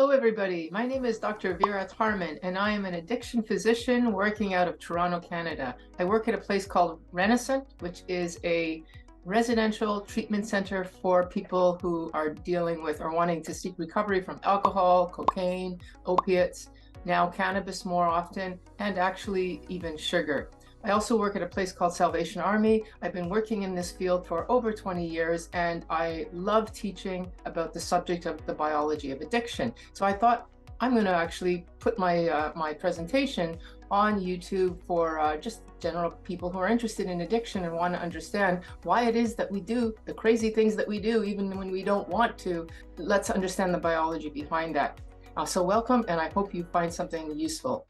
Hello, everybody. My name is Dr. Vera Tarman, and I am an addiction physician working out of Toronto, Canada. I work at a place called Renascent, which is a residential treatment center for people who are dealing with or wanting to seek recovery from alcohol, cocaine, opiates, now cannabis more often, and actually even sugar. I also work at a place called Salvation Army. I've been working in this field for over 20 years, and I love teaching about the subject of the biology of addiction. So I thought I'm going to actually put my presentation on YouTube for just general people who are interested in addiction and want to understand why it is that we do the crazy things that we do, even when we don't want to. Let's understand the biology behind that. So welcome, and I hope you find something useful.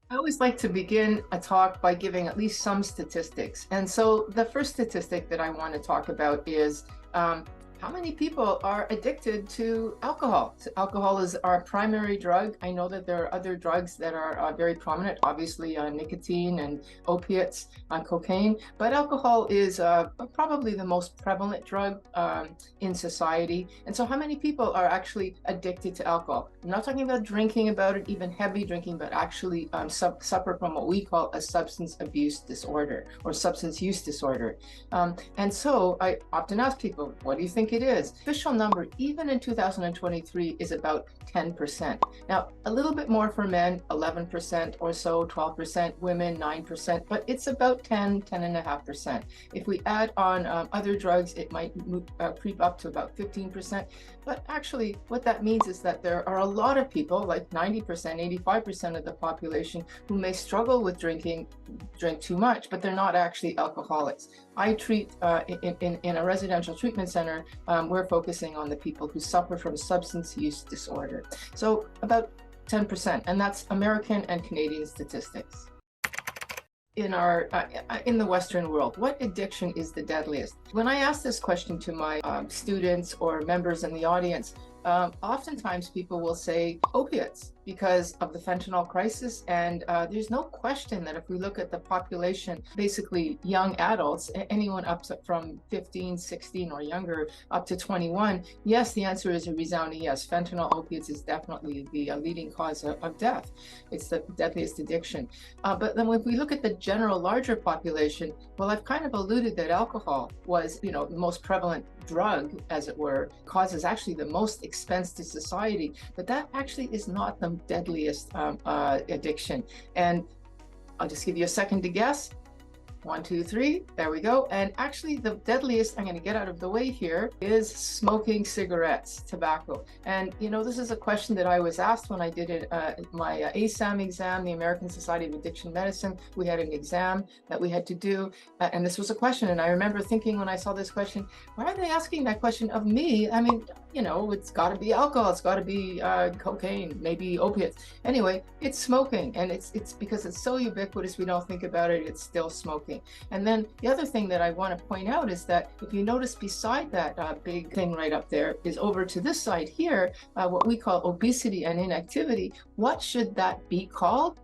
I always like to begin a talk by giving at least some statistics. And so the first statistic that I want to talk about is how many people are addicted to alcohol? Alcohol is our primary drug. I know that there are other drugs that are very prominent, obviously nicotine and opiates, cocaine, but alcohol is probably the most prevalent drug in society. And so how many people are actually addicted to alcohol? I'm not talking about drinking about it, even heavy drinking, but actually suffer from what we call a substance abuse disorder or substance use disorder. And so I often ask people, what do you think it is? Official number, even in 2023, is about 10%. Now, a little bit more for men, 11% or so, 12%, women, 9%, but it's about 10.5%. If we add on other drugs, it might creep up to about 15%. But actually, what that means is that there are a lot of people, like 90%, 85% of the population, who may struggle with drink too much, but they're not actually alcoholics. I treat in a residential treatment center, we're focusing on the people who suffer from substance use disorder. So about 10%, and that's American and Canadian statistics. In the Western world, what addiction is the deadliest? When I ask this question to my students or members in the audience, oftentimes people will say opiates because of the fentanyl crisis. And there's no question that if we look at the population, basically young adults, anyone up from 15, 16 or younger, up to 21, yes, the answer is a resounding yes. Fentanyl opiates is definitely the leading cause of death. It's the deadliest addiction. But then if we look at the general larger population, well, I've kind of alluded that alcohol was, the most prevalent drug, as it were, causes actually the most expense to society, but that actually is not the deadliest addiction. And I'll just give you a second to guess. 1, 2, 3, there we go. And actually the deadliest, I'm going to get out of the way here, is smoking cigarettes, tobacco. And this is a question that I was asked when I did my ASAM exam, the American Society of Addiction Medicine. We had an exam that we had to do, and this was a question. And I remember thinking when I saw this question, why are they asking that question of me? I mean, it's got to be alcohol, it's got to be cocaine, maybe opiates. Anyway, it's smoking, and it's because it's so ubiquitous, we don't think about it, it's still smoking. And then the other thing that I want to point out is that if you notice beside that big thing right up there is over to this side here, what we call obesity and inactivity. What should that be called?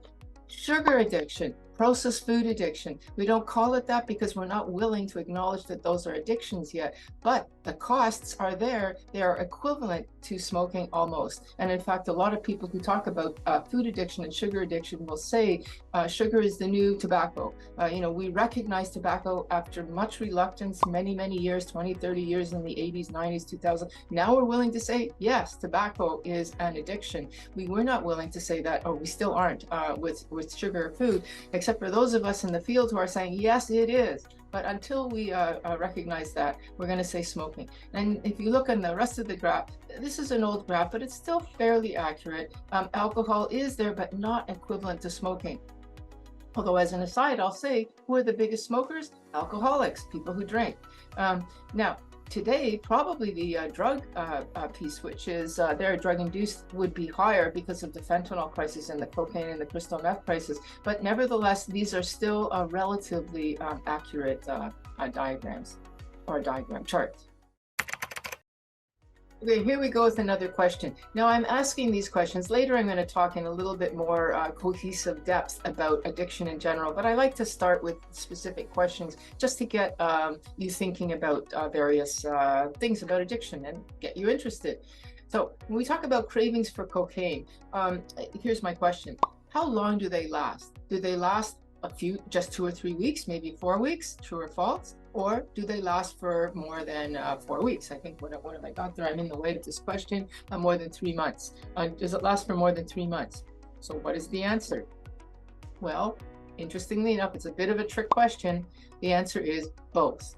Sugar addiction. Processed food addiction. We don't call it that because we're not willing to acknowledge that those are addictions yet, but the costs are there. They are equivalent to smoking almost. And in fact, a lot of people who talk about food addiction and sugar addiction will say sugar is the new tobacco. We recognize tobacco after much reluctance, many, many years, 20, 30 years in the 80s, 90s, 2000. Now we're willing to say, yes, tobacco is an addiction. We were not willing to say that, or we still aren't with sugar food, except for those of us in the field who are saying, yes, it is. But until we recognize that, we're going to say smoking. And if you look on the rest of the graph, this is an old graph, but it's still fairly accurate. Alcohol is there, but not equivalent to smoking. Although as an aside, I'll say, who are the biggest smokers? Alcoholics, people who drink. Now, today, probably the drug piece, which is their drug-induced, would be higher because of the fentanyl crisis and the cocaine and the crystal meth crisis. But nevertheless, these are still relatively accurate diagrams or diagram charts. Okay, here we go with another question. Now I'm asking these questions. Later I'm going to talk in a little bit more cohesive depth about addiction in general, but I like to start with specific questions just to get you thinking about various things about addiction and get you interested. So when we talk about cravings for cocaine, here's my question. How long do they last? Do they last just 2 or 3 weeks, maybe 4 weeks, true or false? Or do they last for more than 4 weeks? I think what have I got there? I'm in the way of this question. More than 3 months. Does it last for more than 3 months? So what is the answer? Well, interestingly enough, it's a bit of a trick question. The answer is both.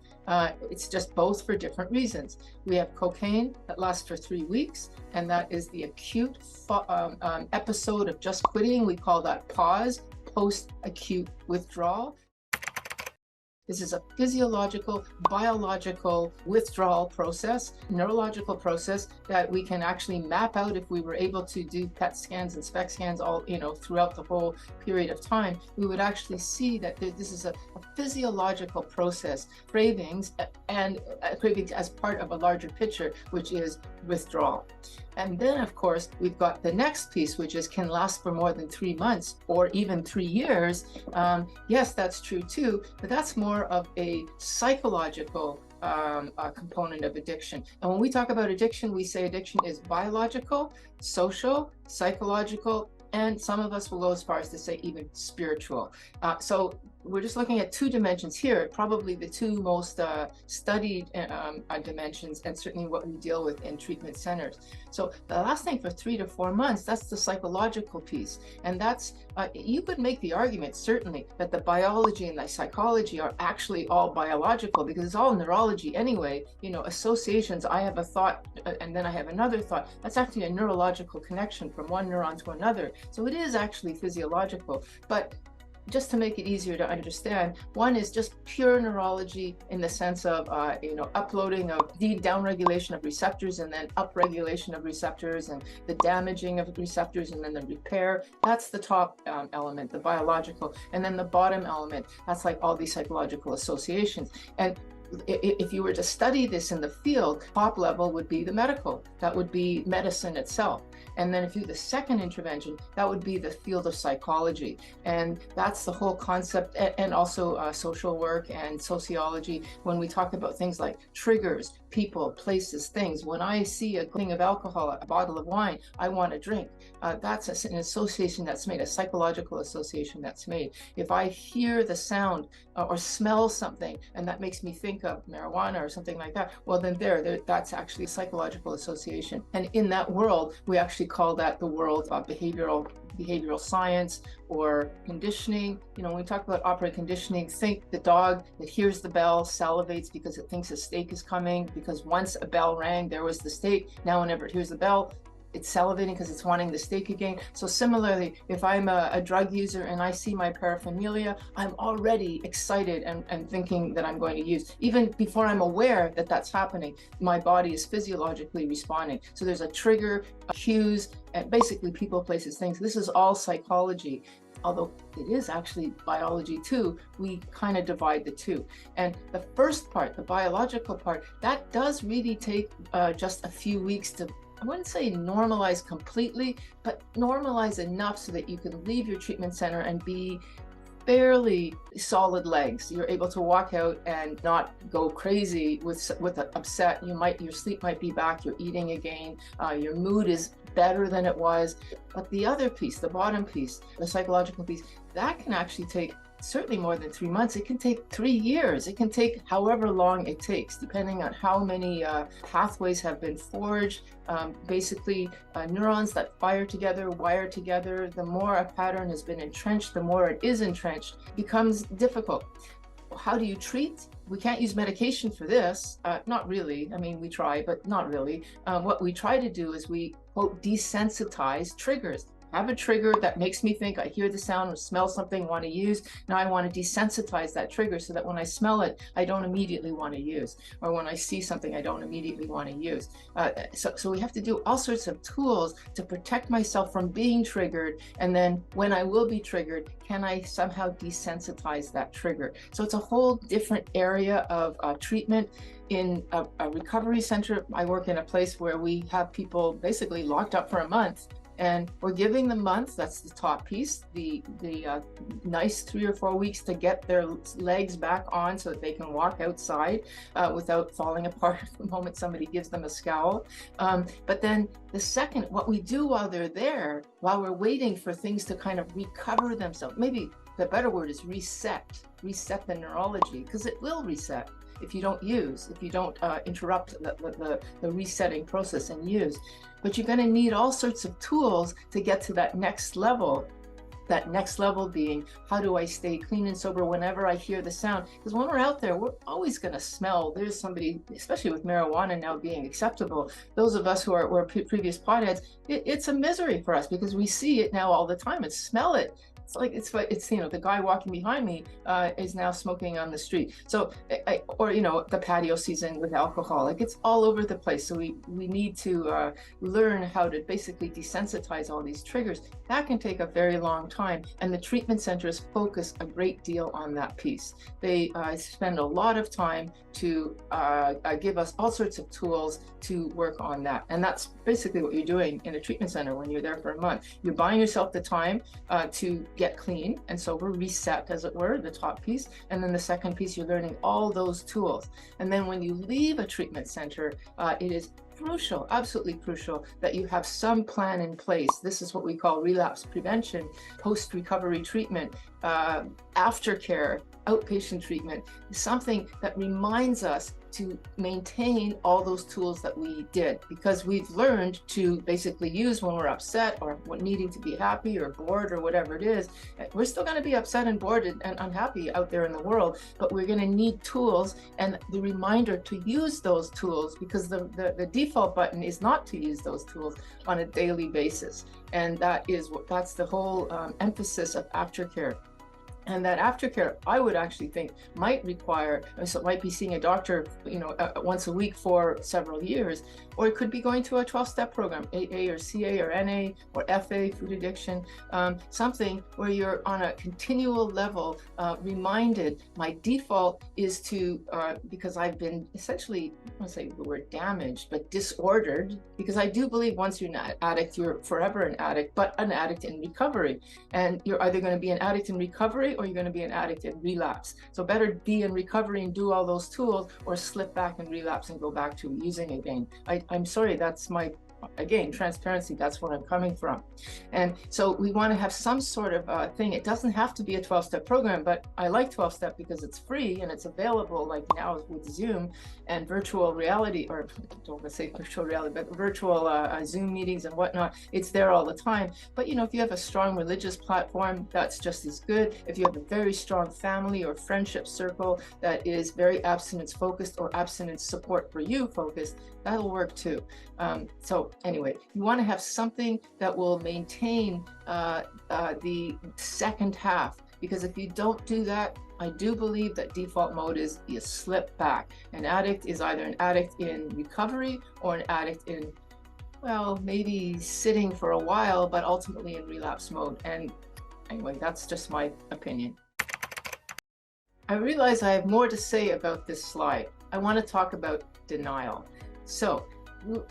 It's just both for different reasons. We have cocaine that lasts for 3 weeks, and that is the acute episode of just quitting. We call that PAUSE, post-acute withdrawal. This is a physiological, biological withdrawal process, neurological process that we can actually map out if we were able to do PET scans and SPECT scans all, throughout the whole period of time. We would actually see that this is a physiological process, cravings as part of a larger picture, which is withdrawal. And then, of course, we've got the next piece, which is can last for more than 3 months or even 3 years. Yes, that's true too, but that's more of a psychological component of addiction. And when we talk about addiction, we say addiction is biological, social, psychological, and some of us will go as far as to say even spiritual. So we're just looking at 2 dimensions here, probably the 2 most studied dimensions, and certainly what we deal with in treatment centers. So the last thing for 3 to 4 months, that's the psychological piece. And that's, you could make the argument, certainly, that the biology and the psychology are actually all biological, because it's all neurology anyway. Associations, I have a thought, and then I have another thought. That's actually a neurological connection from one neuron to another. So it is actually physiological. But just to make it easier to understand, one is just pure neurology in the sense of, uploading of the downregulation of receptors and then upregulation of receptors and the damaging of receptors and then the repair. That's the top element, the biological. And then the bottom element, that's like all these psychological associations. And if you were to study this in the field, top level would be the medical. That would be medicine itself. And then if you do the second intervention, that would be the field of psychology. And that's the whole concept, and also social work and sociology. When we talk about things like triggers, people, places, things. When I see a thing of alcohol, a bottle of wine, I want to drink. That's an association that's made, a psychological association that's made. If I hear the sound or smell something, and that makes me think of marijuana or something like that, well, then that's actually a psychological association. And in that world, we actually call that the world of behavioral science or conditioning. When we talk about operant conditioning, think the dog that hears the bell salivates because it thinks a steak is coming, because once a bell rang, there was the steak. Now whenever it hears the bell, it's salivating because it's wanting the steak again. So similarly, if I'm a drug user and I see my paraphernalia, I'm already excited and thinking that I'm going to use. Even before I'm aware that that's happening, my body is physiologically responding. So there's a trigger, cues, and basically people, places, things. This is all psychology. Although it is actually biology too, we kind of divide the two. And the first part, the biological part, that does really take just a few weeks to, I wouldn't say normalize completely, but normalize enough so that you can leave your treatment center and be fairly solid legs. You're able to walk out and not go crazy with upset. Your sleep might be back, you're eating again, your mood is better than it was. But the other piece, the bottom piece, the psychological piece, that can actually take certainly more than 3 months. It can take 3 years. It can take however long it takes, depending on how many pathways have been forged. Basically, neurons that fire together, wire together. The more a pattern has been entrenched, the more it is entrenched, becomes difficult. How do you treat? We can't use medication for this. Not really. I mean, we try, but not really. What we try to do is we, quote, desensitize triggers. Have a trigger that makes me think, I hear the sound or smell something, want to use. Now I want to desensitize that trigger so that when I smell it, I don't immediately want to use. Or when I see something, I don't immediately want to use. So we have to do all sorts of tools to protect myself from being triggered. And then when I will be triggered, can I somehow desensitize that trigger? So it's a whole different area of treatment. In a recovery center, I work in a place where we have people basically locked up for a month. And we're giving them months, that's the top piece, the nice 3 or 4 weeks to get their legs back on so that they can walk outside without falling apart the moment somebody gives them a scowl. But then the second, what we do while they're there, while we're waiting for things to kind of recover themselves, maybe the better word is reset the neurology, because it will reset if you don't interrupt the resetting process and use. But you're going to need all sorts of tools to get to that next level. That next level being, how do I stay clean and sober whenever I hear the sound? Because when we're out there, we're always going to smell. There's somebody, especially with marijuana now being acceptable, those of us who were previous potheads, it's a misery for us because we see it now all the time and smell it. It's the guy walking behind me is now smoking on the street. So or the patio season with alcohol, it's all over the place. So we need to learn how to basically desensitize all these triggers. That can take a very long time, and the treatment centers focus a great deal on that piece. They spend a lot of time to give us all sorts of tools to work on that, and that's basically what you're doing in a treatment center when you're there for a month. You're buying yourself the time to get clean and sober, reset, as it were, the top piece. And then the second piece, you're learning all those tools. And then when you leave a treatment center, it is crucial, absolutely crucial, that you have some plan in place. This is what we call relapse prevention, post-recovery treatment, aftercare, outpatient treatment, something that reminds us to maintain all those tools that we did, because we've learned to basically use when we're upset or needing to be happy or bored or whatever it is. We're still going to be upset and bored and unhappy out there in the world, but we're going to need tools and the reminder to use those tools, because the default button is not to use those tools on a daily basis. And that's the whole emphasis of aftercare. And that aftercare, I would actually think, might require, so it might be seeing a doctor, once a week for several years, or it could be going to a 12-step program, AA or CA or NA or FA, food addiction, something where you're on a continual level reminded. My default is to, because I've been essentially, I don't want to say the word damaged, but disordered, because I do believe once you're an addict, you're forever an addict, but an addict in recovery. And you're either going to be an addict in recovery or you're going to be an addict in relapse. So better be in recovery and do all those tools, or slip back and relapse and go back to using again. I'm sorry, that's my, again, transparency, that's where I'm coming from. And so we want to have some sort of thing. It doesn't have to be a 12-step program, but I like 12-step because it's free and it's available, like now with Zoom and virtual reality, or I don't want to say virtual reality, but virtual Zoom meetings and whatnot. It's there all the time. But if you have a strong religious platform, that's just as good. If you have a very strong family or friendship circle that is very abstinence focused or abstinence support for you focused, that'll work too. So anyway, you want to have something that will maintain the second half, because if you don't do that, I do believe that default mode is you slip back. An addict is either an addict in recovery or an addict in, well, maybe sitting for a while, but ultimately in relapse mode. And anyway, that's just my opinion. I realize I have more to say about this slide. I want to talk about denial. So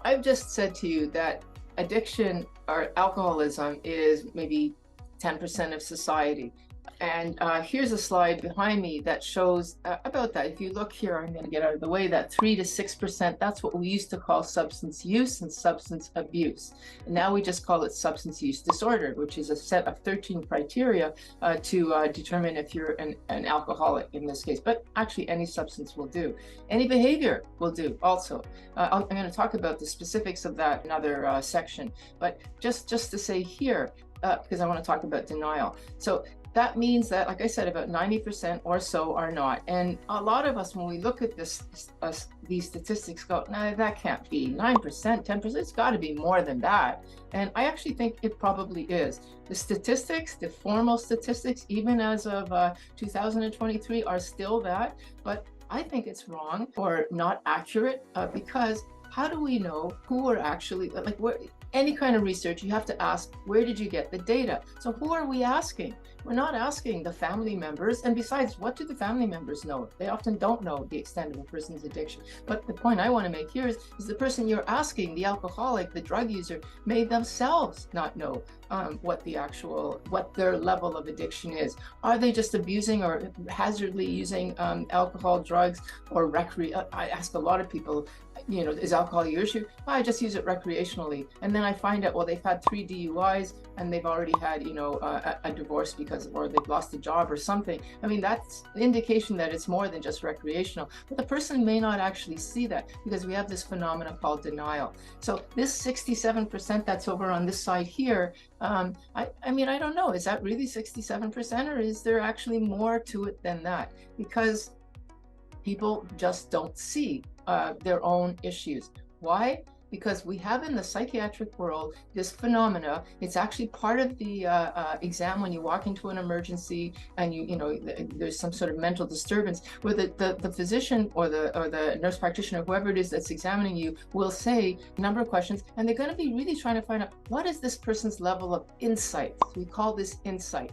I've just said to you that addiction or alcoholism is maybe 10% of society. And here's a slide behind me that shows about that. If you look here, I'm going to get out of the way, that 3 to 6%, that's what we used to call substance use and substance abuse. And now we just call it substance use disorder, which is a set of 13 criteria to determine if you're an alcoholic in this case. But actually, any substance will do. Any behavior will do also. I'm going to talk about the specifics of that in another section. But just to say here, because I want to talk about denial. So that means that, like I said, about 90% or so are not. And a lot of us, when we look at these statistics, go, no, that can't be 9%, 10%. It's got to be more than that. And I actually think it probably is. The statistics, the formal statistics, even as of 2023, are still that. But I think it's wrong or not accurate because how do we know who are actually, any kind of research, you have to ask, where did you get the data? So who are we asking? We're not asking the family members. And besides, what do the family members know? They often don't know the extent of a person's addiction. But the point I want to make here is the person you're asking, the alcoholic, the drug user, may themselves not know what their level of addiction is. Are they just abusing or hazardly using alcohol, drugs, or I ask a lot of people, is alcohol your issue? Oh, I just use it recreationally. And then I find out, well, they've had 3 DUIs and they've already had, a divorce or they've lost a job or something. I mean, that's an indication that it's more than just recreational. But the person may not actually see that because we have this phenomenon called denial. So this 67% that's over on this side here, I don't know, is that really 67% or is there actually more to it than that? Because people just don't see their own issues. Why? Because we have in the psychiatric world this phenomena. It's actually part of the exam when you walk into an emergency and there's some sort of mental disturbance, where the physician or the nurse practitioner, whoever it is that's examining you, will say a number of questions, and they're going to be really trying to find out what is this person's level of insight. So we call this insight,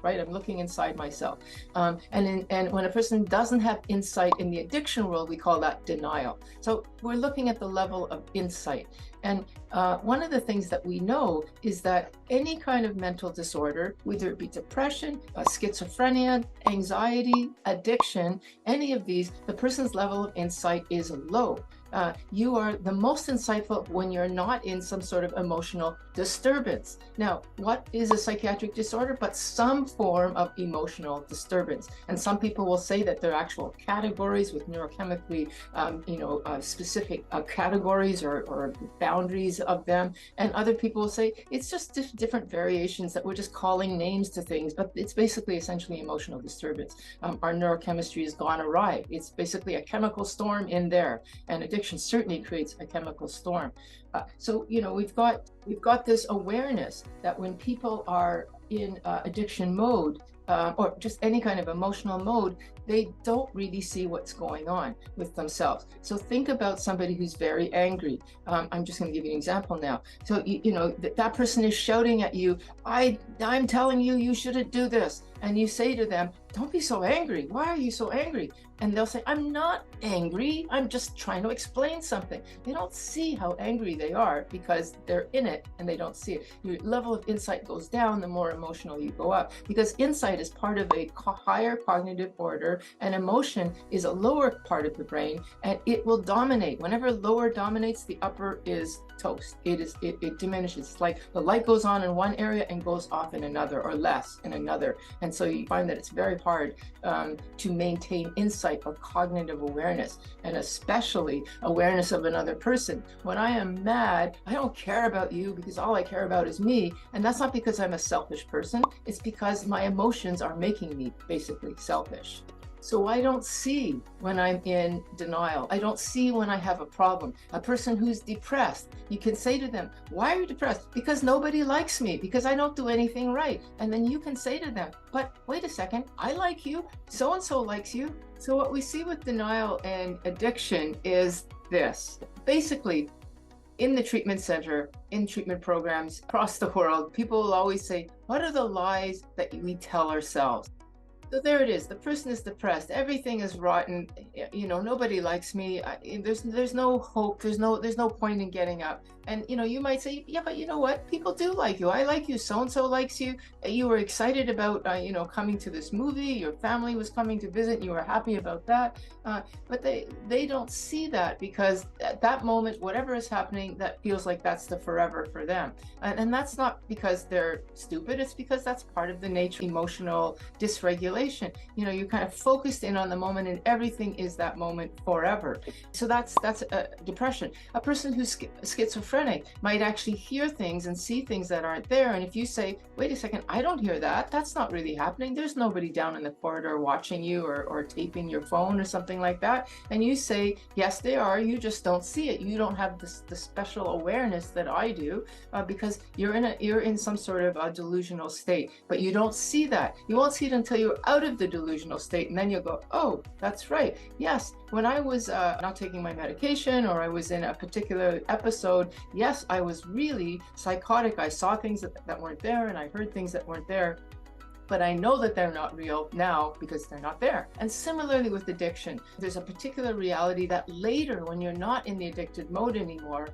right? I'm looking inside myself. And when a person doesn't have insight in the addiction world, we call that denial. So we're looking at the level of insight. And one of the things that we know is that any kind of mental disorder, whether it be depression, schizophrenia, anxiety, addiction, any of these, the person's level of insight is low. You are the most insightful when you're not in some sort of emotional disturbance. Now, what is a psychiatric disorder but some form of emotional disturbance? And some people will say that there are actual categories with neurochemically, specific categories or boundaries of them. And other people will say it's just different variations that we're just calling names to things, but it's basically essentially emotional disturbance. Our neurochemistry has gone awry. It's basically a chemical storm in there, and addiction certainly creates a chemical storm. So we've got this awareness that when people are in addiction mode, or just any kind of emotional mode, they don't really see what's going on with themselves. So think about somebody who's very angry. I'm just going to give you an example now. So that person is shouting at you, I'm telling you, you shouldn't do this. And you say to them, don't be so angry. Why are you so angry? And they'll say, I'm not angry. I'm just trying to explain something. They don't see how angry they are because they're in it and they don't see it. Your level of insight goes down the more emotional you go up, because insight is part of a higher cognitive order and emotion is a lower part of the brain, and it will dominate. Whenever lower dominates, the upper is toast. It diminishes. It's like the light goes on in one area and goes off in another, or less in another. And so you find that it's very hard to maintain insight or cognitive awareness, and especially awareness of another person. When I am mad, I don't care about you because all I care about is me. And that's not because I'm a selfish person. It's because my emotions are making me basically selfish. So I don't see when I'm in denial. I don't see when I have a problem. A person who's depressed, you can say to them, why are you depressed? Because nobody likes me, because I don't do anything right. And then you can say to them, but wait a second, I like you, so-and-so likes you. So what we see with denial and addiction is this. Basically, in the treatment center, in treatment programs across the world, people will always say, what are the lies that we tell ourselves? So there it is. The person is depressed. Everything is rotten. Nobody likes me. There's no hope. There's no point in getting up. And you might say, yeah, but you know what? People do like you. I like you. So and so likes you. You were excited about coming to this movie. Your family was coming to visit. You were happy about that. But they don't see that, because at that moment, whatever is happening, that feels like that's the forever for them. And that's not because they're stupid. It's because that's part of the nature of emotional dysregulation. You're kind of focused in on the moment, and everything is that moment forever. So that's depression. A person who's schizophrenic might actually hear things and see things that aren't there. And if you say, wait a second, I don't hear that. That's not really happening. There's nobody down in the corridor watching you or taping your phone or something like that. And you say, yes, they are. You just don't see it. You don't have the special awareness that I do, because you're in some sort of delusional state. But you don't see that. You won't see it until you're out of the delusional state, and then you'll go, oh, that's right. Yes, when I was not taking my medication, or I was in a particular episode, yes, I was really psychotic. I saw things that weren't there, and I heard things that weren't there. But I know that they're not real now because they're not there. And similarly with addiction, there's a particular reality that later, when you're not in the addicted mode anymore,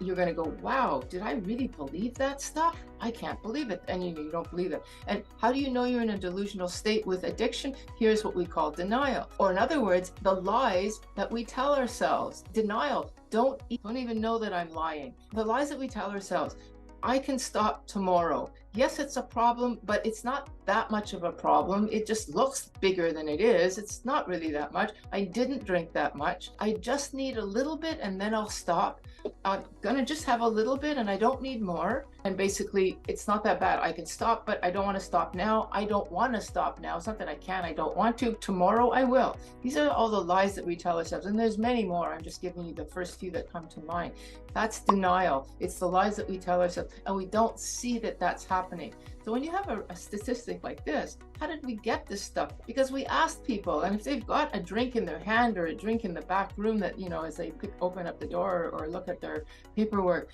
you're going to go, wow, did I really believe that stuff? I can't believe it. And you don't believe it. And how do you know you're in a delusional state with addiction? Here's what we call denial. Or in other words, the lies that we tell ourselves. Denial. Don't even know that I'm lying. The lies that we tell ourselves. I can stop tomorrow. Yes, it's a problem, but it's not that much of a problem. It just looks bigger than it is. It's not really that much. I didn't drink that much. I just need a little bit and then I'll stop. I'm gonna just have a little bit and I don't need more. And basically, it's not that bad. I can stop, but I don't want to stop now. I don't want to stop now. It's not that I can, I don't want to. Tomorrow I will. These are all the lies that we tell ourselves. And there's many more. I'm just giving you the first few that come to mind. That's denial. It's the lies that we tell ourselves, and we don't see that that's happening. So when you have a statistic like this, how did we get this stuff? Because we asked people, and if they've got a drink in their hand or a drink in the back room that, as they open up the door or look at their paperwork,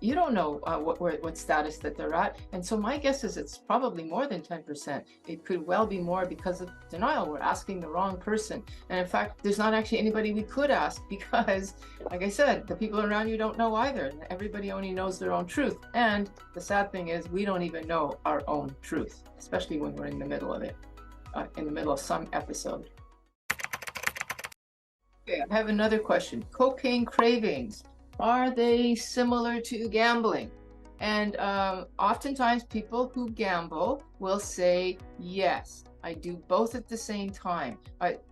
you don't know what status that they're at. And so my guess is it's probably more than 10%. It could well be more because of denial. We're asking the wrong person. And in fact, there's not actually anybody we could ask because, like I said, the people around you don't know either. Everybody only knows their own truth. And the sad thing is we don't even know our own truth, especially when we're in the middle of it, in the middle of some episode. Okay, I have another question. Cocaine cravings, are they similar to gambling? And oftentimes people who gamble will say, yes, I do both at the same time.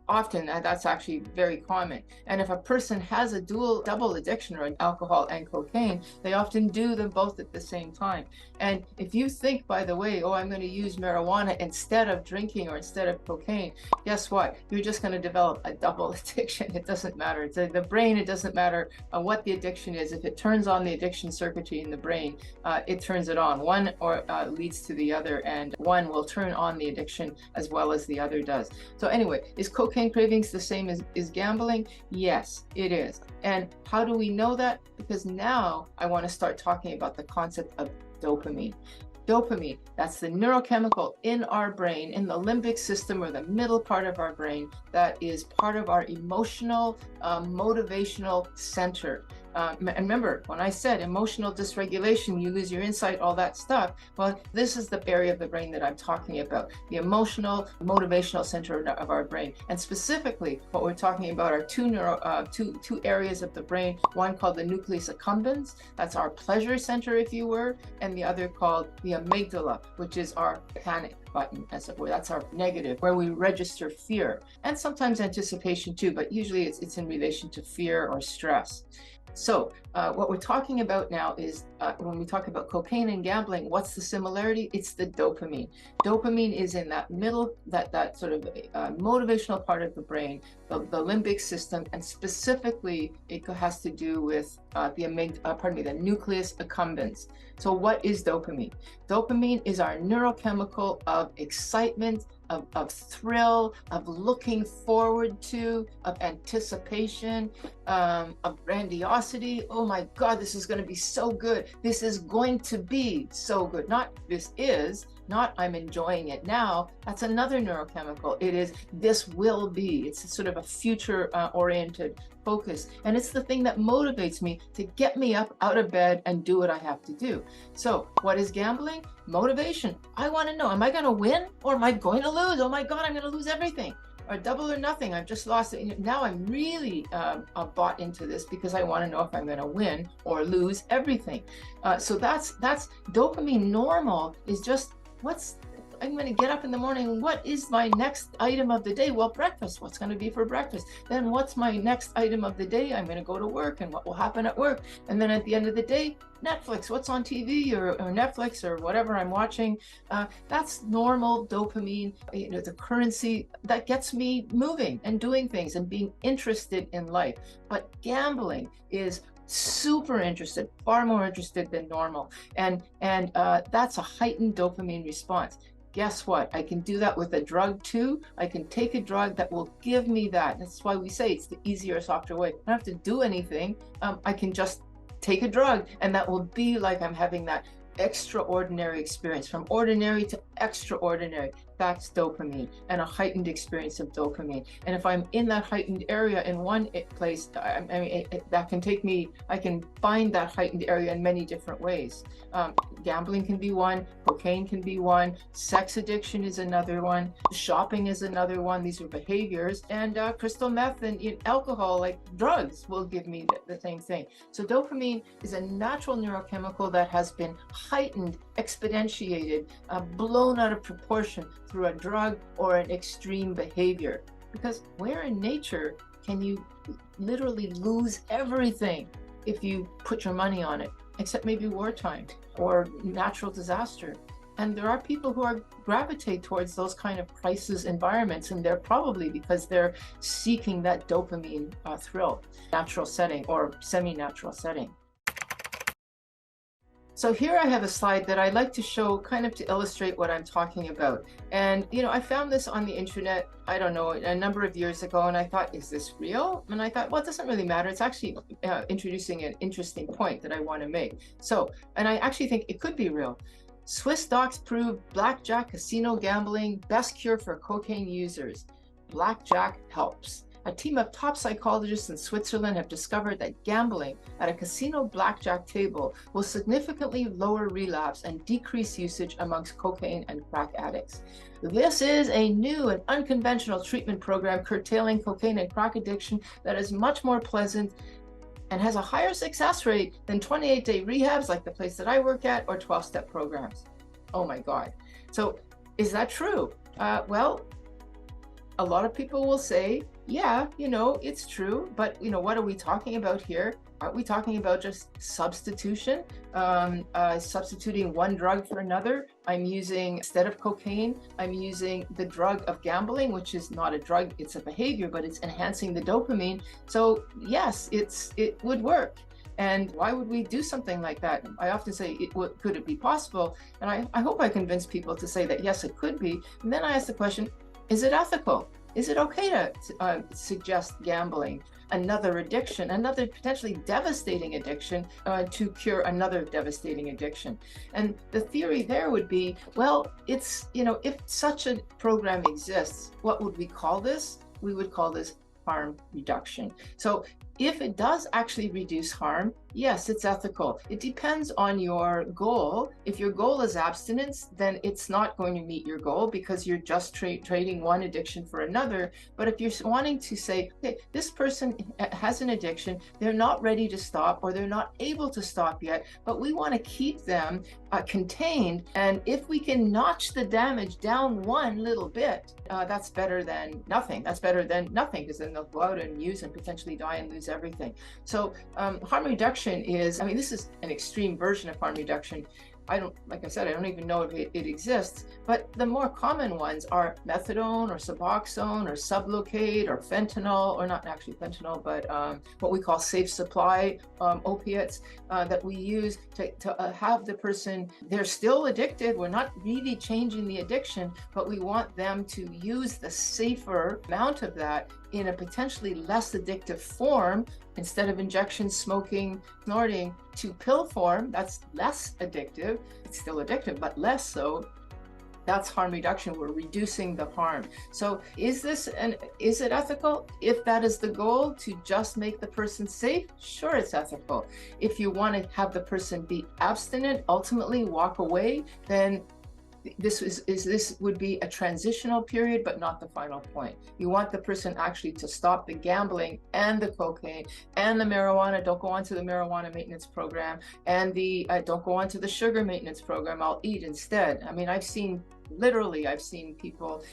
Often, that's actually very common. And if a person has a double addiction, or alcohol and cocaine, they often do them both at the same time. And if you think, by the way, oh, I'm going to use marijuana instead of drinking or instead of cocaine, guess what? You're just going to develop a double addiction. It doesn't matter. It's the brain. It doesn't matter what the addiction is. If it turns on the addiction circuitry in the brain, it turns it on. One leads to the other, and one will turn on the addiction as well as the other does. So anyway, is cocaine cravings the same as gambling? Yes, it is. And how do we know that? Because now I want to start talking about the concept of dopamine. Dopamine, that's the neurochemical in our brain, in the limbic system, or the middle part of our brain, that is part of our emotional, motivational center. And remember, when I said emotional dysregulation, you lose your insight, all that stuff. Well, this is the area of the brain that I'm talking about, the emotional, motivational center of our brain. And specifically, what we're talking about are two areas of the brain, one called the nucleus accumbens, that's our pleasure center, if you were, and the other called the amygdala, which is our panic button, as it were. That's our negative, where we register fear, and sometimes anticipation too, but usually it's in relation to fear or stress. So what we're talking about now is when we talk about cocaine and gambling, what's the similarity? It's the dopamine. Dopamine is in that middle, that sort of motivational part of the brain, the limbic system, and specifically it has to do with the nucleus accumbens. So what is dopamine? Dopamine is our neurochemical of excitement, of thrill, of looking forward to, of anticipation, of grandiosity. Oh my God, this is going to be so good. This is going to be so good. Not this is, not I'm enjoying it now. That's another neurochemical. It is this will be. It's sort of a future oriented focus. And it's the thing that motivates me to get me up out of bed and do what I have to do. So what is gambling? Motivation. I want to know, am I going to win or am I going to lose? Oh my God, I'm going to lose everything. Or double or nothing. I've just lost it. Now I'm really bought into this because I want to know if I'm going to win or lose everything. So that's dopamine. Normal is just I'm going to get up in the morning. What is my next item of the day? Well, breakfast. What's going to be for breakfast? Then what's my next item of the day? I'm going to go to work, and what will happen at work? And then at the end of the day, Netflix. What's on TV or Netflix or whatever I'm watching? That's normal dopamine. The currency that gets me moving and doing things and being interested in life. But gambling is super interested, far more interested than normal, and that's a heightened dopamine response. Guess what? I can do that with a drug too. I can take a drug that will give me that. That's why we say it's the easier, softer way. I don't have to do anything. I can just take a drug, and that will be like I'm having that extraordinary experience, from ordinary to extraordinary. That's dopamine, and a heightened experience of dopamine. And if I'm in that heightened area in one place, that can take me, I can find that heightened area in many different ways. Gambling can be one, cocaine can be one, sex addiction is another one, shopping is another one. These are behaviors, and crystal meth and alcohol, like drugs, will give me the same thing. So dopamine is a natural neurochemical that has been heightened, exponentiated, blown out of proportion through a drug or an extreme behavior. Because where in nature can you literally lose everything if you put your money on it, except maybe wartime or natural disaster? And there are people who gravitate towards those kind of crisis environments, and they're probably because they're seeking that dopamine thrill, natural setting or semi-natural setting. So here I have a slide that I like to show kind of to illustrate what I'm talking about. And, I found this on the internet, I don't know, a number of years ago, and I thought, is this real? And I thought, well, it doesn't really matter. It's actually introducing an interesting point that I want to make. So, and I actually think it could be real. Swiss docs prove blackjack casino gambling best cure for cocaine users. Blackjack helps. A team of top psychologists in Switzerland have discovered that gambling at a casino blackjack table will significantly lower relapse and decrease usage amongst cocaine and crack addicts. This is a new and unconventional treatment program curtailing cocaine and crack addiction that is much more pleasant and has a higher success rate than 28-day rehabs like the place that I work at, or 12-step programs. Oh my God. So is that true? Well, a lot of people will say, yeah, it's true, but what are we talking about here? Aren't we talking about just substitution? Substituting one drug for another. I'm using, instead of cocaine, I'm using the drug of gambling, which is not a drug, it's a behavior, but it's enhancing the dopamine. So yes, it would work. And why would we do something like that? I often say, could it be possible? And I hope I convince people to say that yes, it could be. And then I ask the question, is it ethical? Is it okay to suggest gambling, another addiction, another potentially devastating addiction, to cure another devastating addiction? And the theory there would be, well, it's, if such a program exists, what would we call this? We would call this harm reduction. So if it does actually reduce harm, yes, it's ethical. It depends on your goal. If your goal is abstinence, then it's not going to meet your goal because you're just trading one addiction for another. But if you're wanting to say, okay, this person has an addiction, they're not ready to stop, or they're not able to stop yet, but we want to keep them contained. And if we can notch the damage down one little bit, that's better than nothing. That's better than nothing, because then they'll go out and use and potentially die and lose everything. So harm reduction is, this is an extreme version of harm reduction. Like I said, I don't even know if it exists, but the more common ones are methadone or Suboxone or Sublocade or fentanyl, or not actually fentanyl, but what we call safe supply opiates that we use to have the person, they're still addicted. We're not really changing the addiction, but we want them to use the safer amount of that in a potentially less addictive form, instead of injection, smoking, snorting, to pill form. That's less addictive. It's still addictive, but less so. That's harm reduction. We're reducing the harm. So is it ethical? If that is the goal, to just make the person safe, sure, it's ethical. If you want to have the person be abstinent, ultimately walk away, then this would be a transitional period, but not the final point. You want the person actually to stop the gambling and the cocaine and the marijuana. Don't go on to the marijuana maintenance program, and the don't go on to the sugar maintenance program. I'll eat instead. I've seen people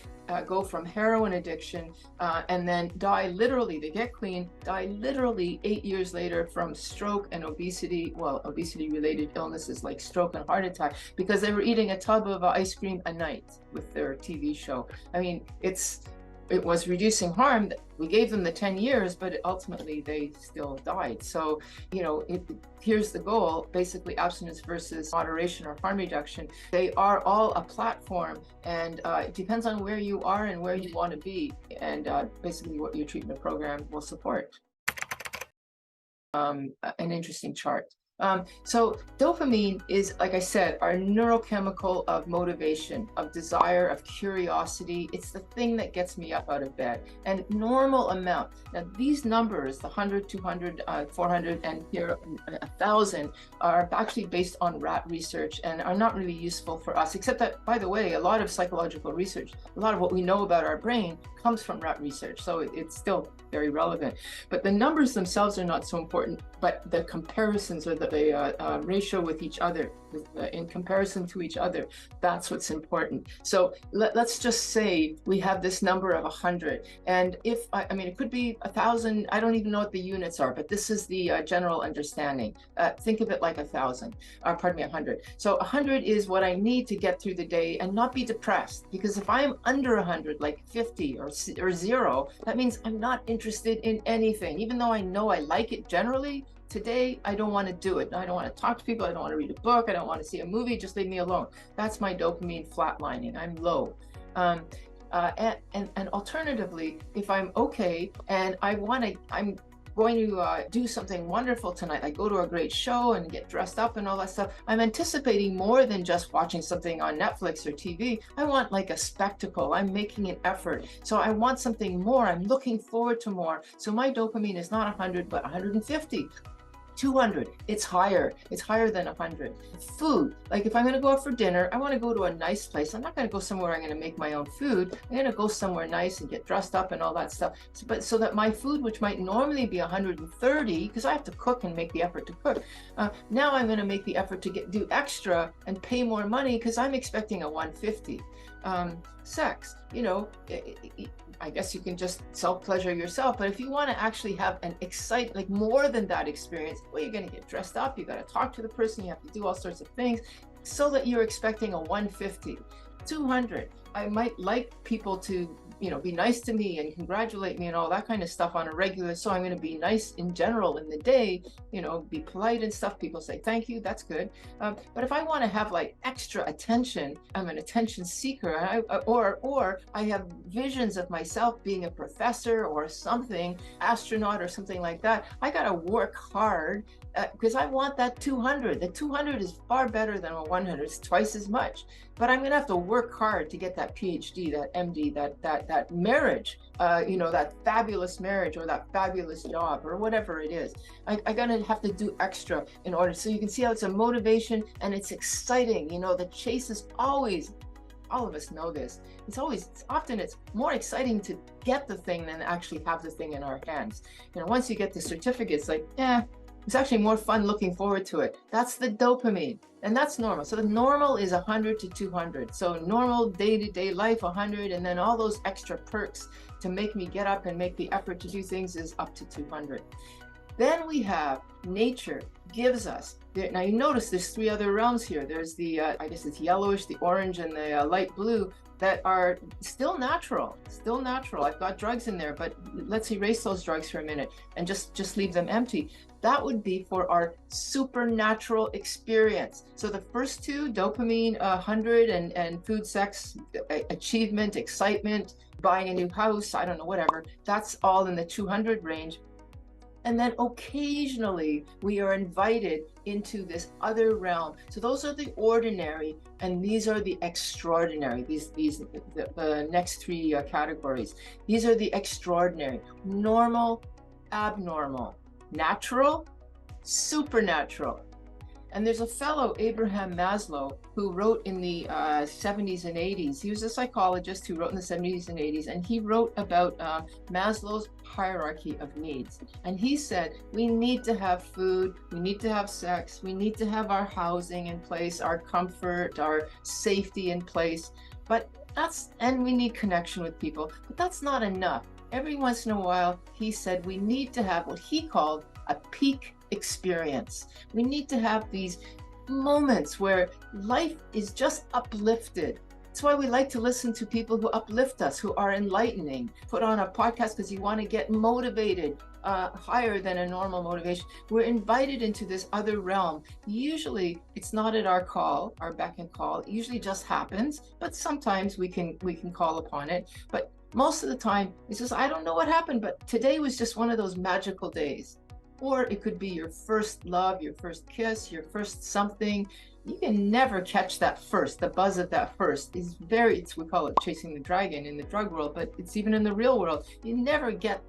go from heroin addiction and then die literally. They get clean, die literally 8 years later from stroke and obesity, obesity-related illnesses like stroke and heart attack, because they were eating a tub of ice cream a night with their TV show. it was reducing harm, we gave them the 10 years, but ultimately they still died. So, here's the goal, basically abstinence versus moderation or harm reduction. They are all a platform, and it depends on where you are and where you want to be, and basically what your treatment program will support. An interesting chart. So dopamine is, like I said, our neurochemical of motivation, of desire, of curiosity. It's the thing that gets me up out of bed. And normal amount. Now these numbers, the 100, 200, 400, and here 1,000, are actually based on rat research and are not really useful for us, except that, by the way, a lot of psychological research, a lot of what we know about our brain comes from rat research. So it's still very relevant. But the numbers themselves are not so important, but the comparisons or the ratio with each other, in comparison to each other, that's what's important. So let's just say we have this number of 100, and if I mean, it could be 1,000. I don't even know what the units are, but this is the general understanding. Think of it like 1,000, or pardon me, 100. So 100 is what I need to get through the day and not be depressed, because if I'm under 100, like 50 or 0, that means I'm not interested in anything, even though I know I like it generally. Today, I don't want to do it. I don't want to talk to people. I don't want to read a book. I don't want to see a movie. Just leave me alone. That's my dopamine flatlining. I'm low. And alternatively, if I'm okay and I'm going to do something wonderful tonight, like go to a great show and get dressed up and all that stuff, I'm anticipating more than just watching something on Netflix or TV. I want like a spectacle. I'm making an effort. So I want something more. I'm looking forward to more. So my dopamine is not 100, but 150. 200, it's higher than 100. Food, like if I'm going to go out for dinner, I want to go to a nice place. I'm not going to go somewhere I'm going to make my own food. I'm going to go somewhere nice and get dressed up and all that stuff. So that my food, which might normally be 130, because I have to cook and make the effort to cook, now I'm going to make the effort to do extra and pay more money because I'm expecting a 150. Sex, I guess you can just self-pleasure yourself, but if you want to actually have an like more than that experience, well, you're going to get dressed up, you got to talk to the person, you have to do all sorts of things, so that you're expecting a 150. 200, I might like people to be nice to me and congratulate me and all that kind of stuff on a regular, so I'm going to be nice in general in the day, be polite and stuff. People say thank you, that's good. But if I want to have like extra attention, I'm an attention seeker, or I have visions of myself being a professor or something, astronaut or something like that, I got to work hard because I want that 200. The 200 is far better than a 100. It's twice as much. But I'm going to have to work hard to get that PhD, that MD, that marriage, that fabulous marriage or that fabulous job or whatever it is. I'm going to have to do extra in order. So you can see how it's a motivation and it's exciting. The chase is always, all of us know this. It's often more exciting to get the thing than actually have the thing in our hands. Once you get the certificates, like, it's actually more fun looking forward to it. That's the dopamine, and that's normal. So the normal is 100 to 200. So normal day-to-day life, 100, and then all those extra perks to make me get up and make the effort to do things is up to 200. Then we have nature gives us. Now you notice there's 3 other realms here. There's the, I guess it's yellowish, the orange, and the light blue that are still natural. I've got drugs in there, but let's erase those drugs for a minute and just leave them empty. That would be for our supernatural experience. So the first 2, dopamine, 100, and food, sex, achievement, excitement, buying a new house, I don't know, whatever, that's all in the 200 range. And then occasionally we are invited into this other realm. So those are the ordinary, and these are the extraordinary. The next 3 categories. These are the extraordinary: normal, abnormal, natural, supernatural. And there's a fellow, Abraham Maslow, who wrote in the 70s and 80s. He was a psychologist who wrote in the 70s and 80s, and he wrote about Maslow's hierarchy of needs. And he said, we need to have food, we need to have sex, we need to have our housing in place, our comfort, our safety in place, and we need connection with people, but that's not enough. Every once in a while, he said, we need to have what he called a peak experience. We need to have these moments where life is just uplifted. That's why we like to listen to people who uplift us, who are enlightening. Put on a podcast because you want to get motivated, higher than a normal motivation. We're invited into this other realm. Usually it's not at our call, our beck and call. It usually just happens, but sometimes we can call upon it. But most of the time it's just, I don't know what happened, but today was just one of those magical days. Or it could be your first love, your first kiss, your first something. You can never catch that first. The buzz of that first is we call it chasing the dragon in the drug world, but it's even in the real world. You never get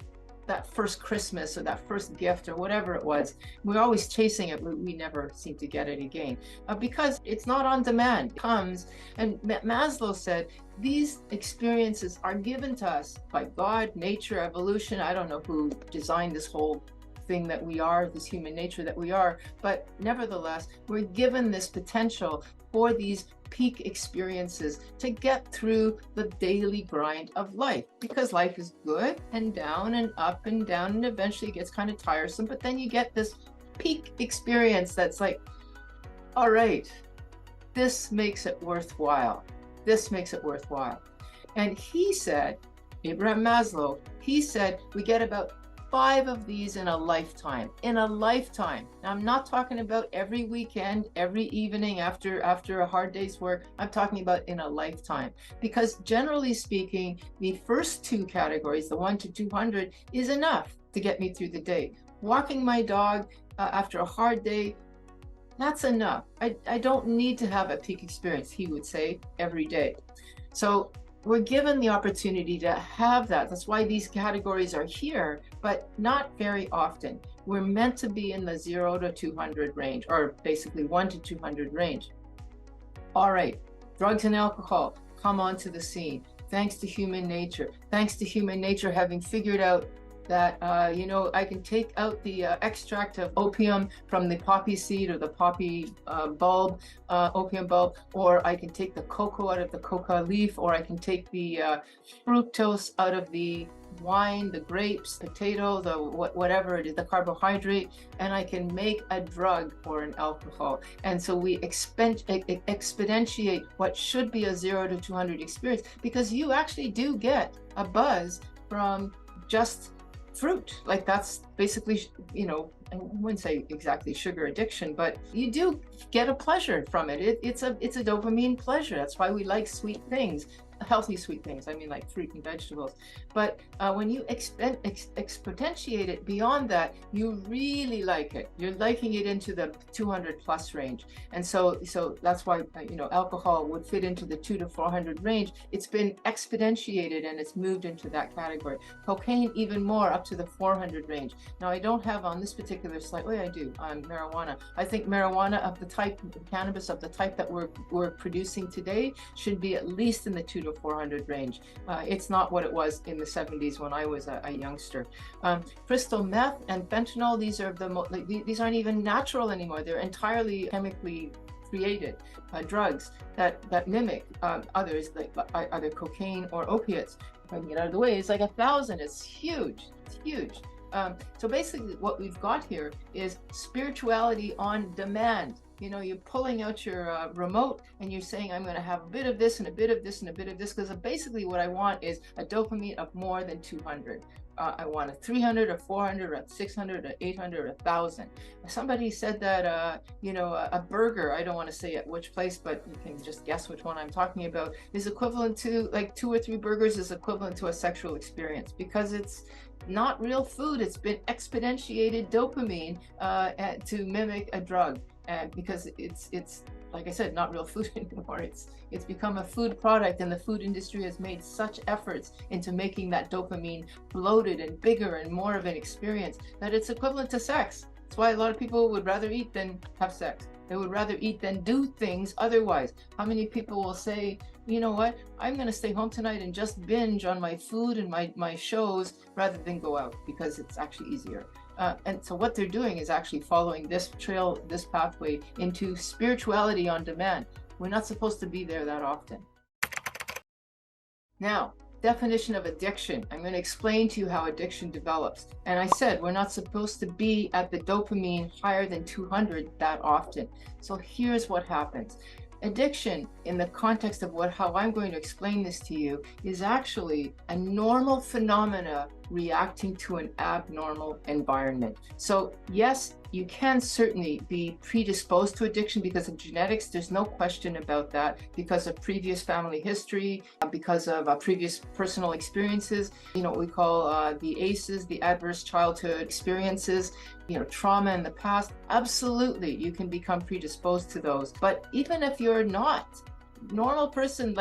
that first Christmas or that first gift or whatever it was. We're always chasing it, but we never seem to get it again because it's not on demand. It comes, and Maslow said, these experiences are given to us by God, nature, evolution. I don't know who designed this whole thing that we are, this human nature that we are, but nevertheless, we're given this potential for these peak experiences to get through the daily grind of life, because life is good and down and up and down, and eventually it gets kind of tiresome, but then you get this peak experience that's like, all right, this makes it worthwhile. This makes it worthwhile. And he said, Abraham Maslow, he said, we get about 5 of these in a lifetime. In a lifetime. Now, I'm not talking about every weekend, every evening after a hard day's work. I'm talking about in a lifetime. Because generally speaking, the first 2 categories, the 1 to 200, is enough to get me through the day. Walking my dog after a hard day, that's enough. I don't need to have a peak experience, he would say, every day. So we're given the opportunity to have that. That's why these categories are here, but not very often. We're meant to be in the 0 to 200 range, or basically 1 to 200 range. All right, drugs and alcohol come onto the scene, thanks to human nature. Thanks to human nature having figured out that, I can take out the extract of opium from the poppy seed or the poppy bulb, opium bulb, or I can take the cocoa out of the coca leaf, or I can take the fructose out of the wine, the grapes, potato, the whatever it is, the carbohydrate, and I can make a drug or an alcohol. And so we exponentiate what should be a 0 to 200 experience, because you actually do get a buzz from just fruit. Like, that's basically, I wouldn't say exactly sugar addiction, but you do get a pleasure from it. It's a dopamine pleasure. That's why we like sweet things, healthy sweet things. I mean, like fruit and vegetables. But when you exponentiate it beyond that, you really like it. You're liking it into the 200 plus range. And so that's why, alcohol would fit into the 2 to 400 range. It's been exponentiated and it's moved into that category. Cocaine, even more, up to the 400 range. Now, I don't have on this particular slide, I do, on marijuana. I think marijuana of the type, cannabis of the type that we're producing today should be at least in the 2 to 400 range. It's not what it was in the 70s when I was a youngster. Crystal meth and fentanyl, these aren't even natural anymore. They're entirely chemically created drugs that mimic others, like either cocaine or opiates. If I can get out of the way, it's like 1,000. It's huge. It's huge. So basically what we've got here is spirituality on demand. You're pulling out your remote and you're saying, I'm going to have a bit of this and a bit of this and a bit of this, because basically what I want is a dopamine of more than 200. I want a 300 or 400 or 600 or 800 or 1,000. Somebody said that, a burger, I don't want to say at which place, but you can just guess which one I'm talking about, is equivalent to, like, 2 or 3 burgers is equivalent to a sexual experience, because it's not real food. It's been exponentiated dopamine to mimic a drug. Because it's like I said, not real food anymore. It's become a food product, and the food industry has made such efforts into making that dopamine bloated and bigger and more of an experience that it's equivalent to sex. That's why a lot of people would rather eat than have sex. They would rather eat than do things otherwise. How many people will say, you know what, I'm going to stay home tonight and just binge on my food and my shows rather than go out, because it's actually easier. And so what they're doing is actually following this trail, this pathway into spirituality on demand. We're not supposed to be there that often. Now, definition of addiction. I'm going to explain to you how addiction develops. And I said we're not supposed to be at the dopamine higher than 200 that often. So here's what happens. Addiction, in the context of how I'm going to explain this to you, is actually a normal phenomena reacting to an abnormal environment. So yes, you can certainly be predisposed to addiction because of genetics. There's no question about that, because of previous family history, because of previous personal experiences, what we call the ACEs, the adverse childhood experiences, trauma in the past. Absolutely, you can become predisposed to those. But even if you're not normal person,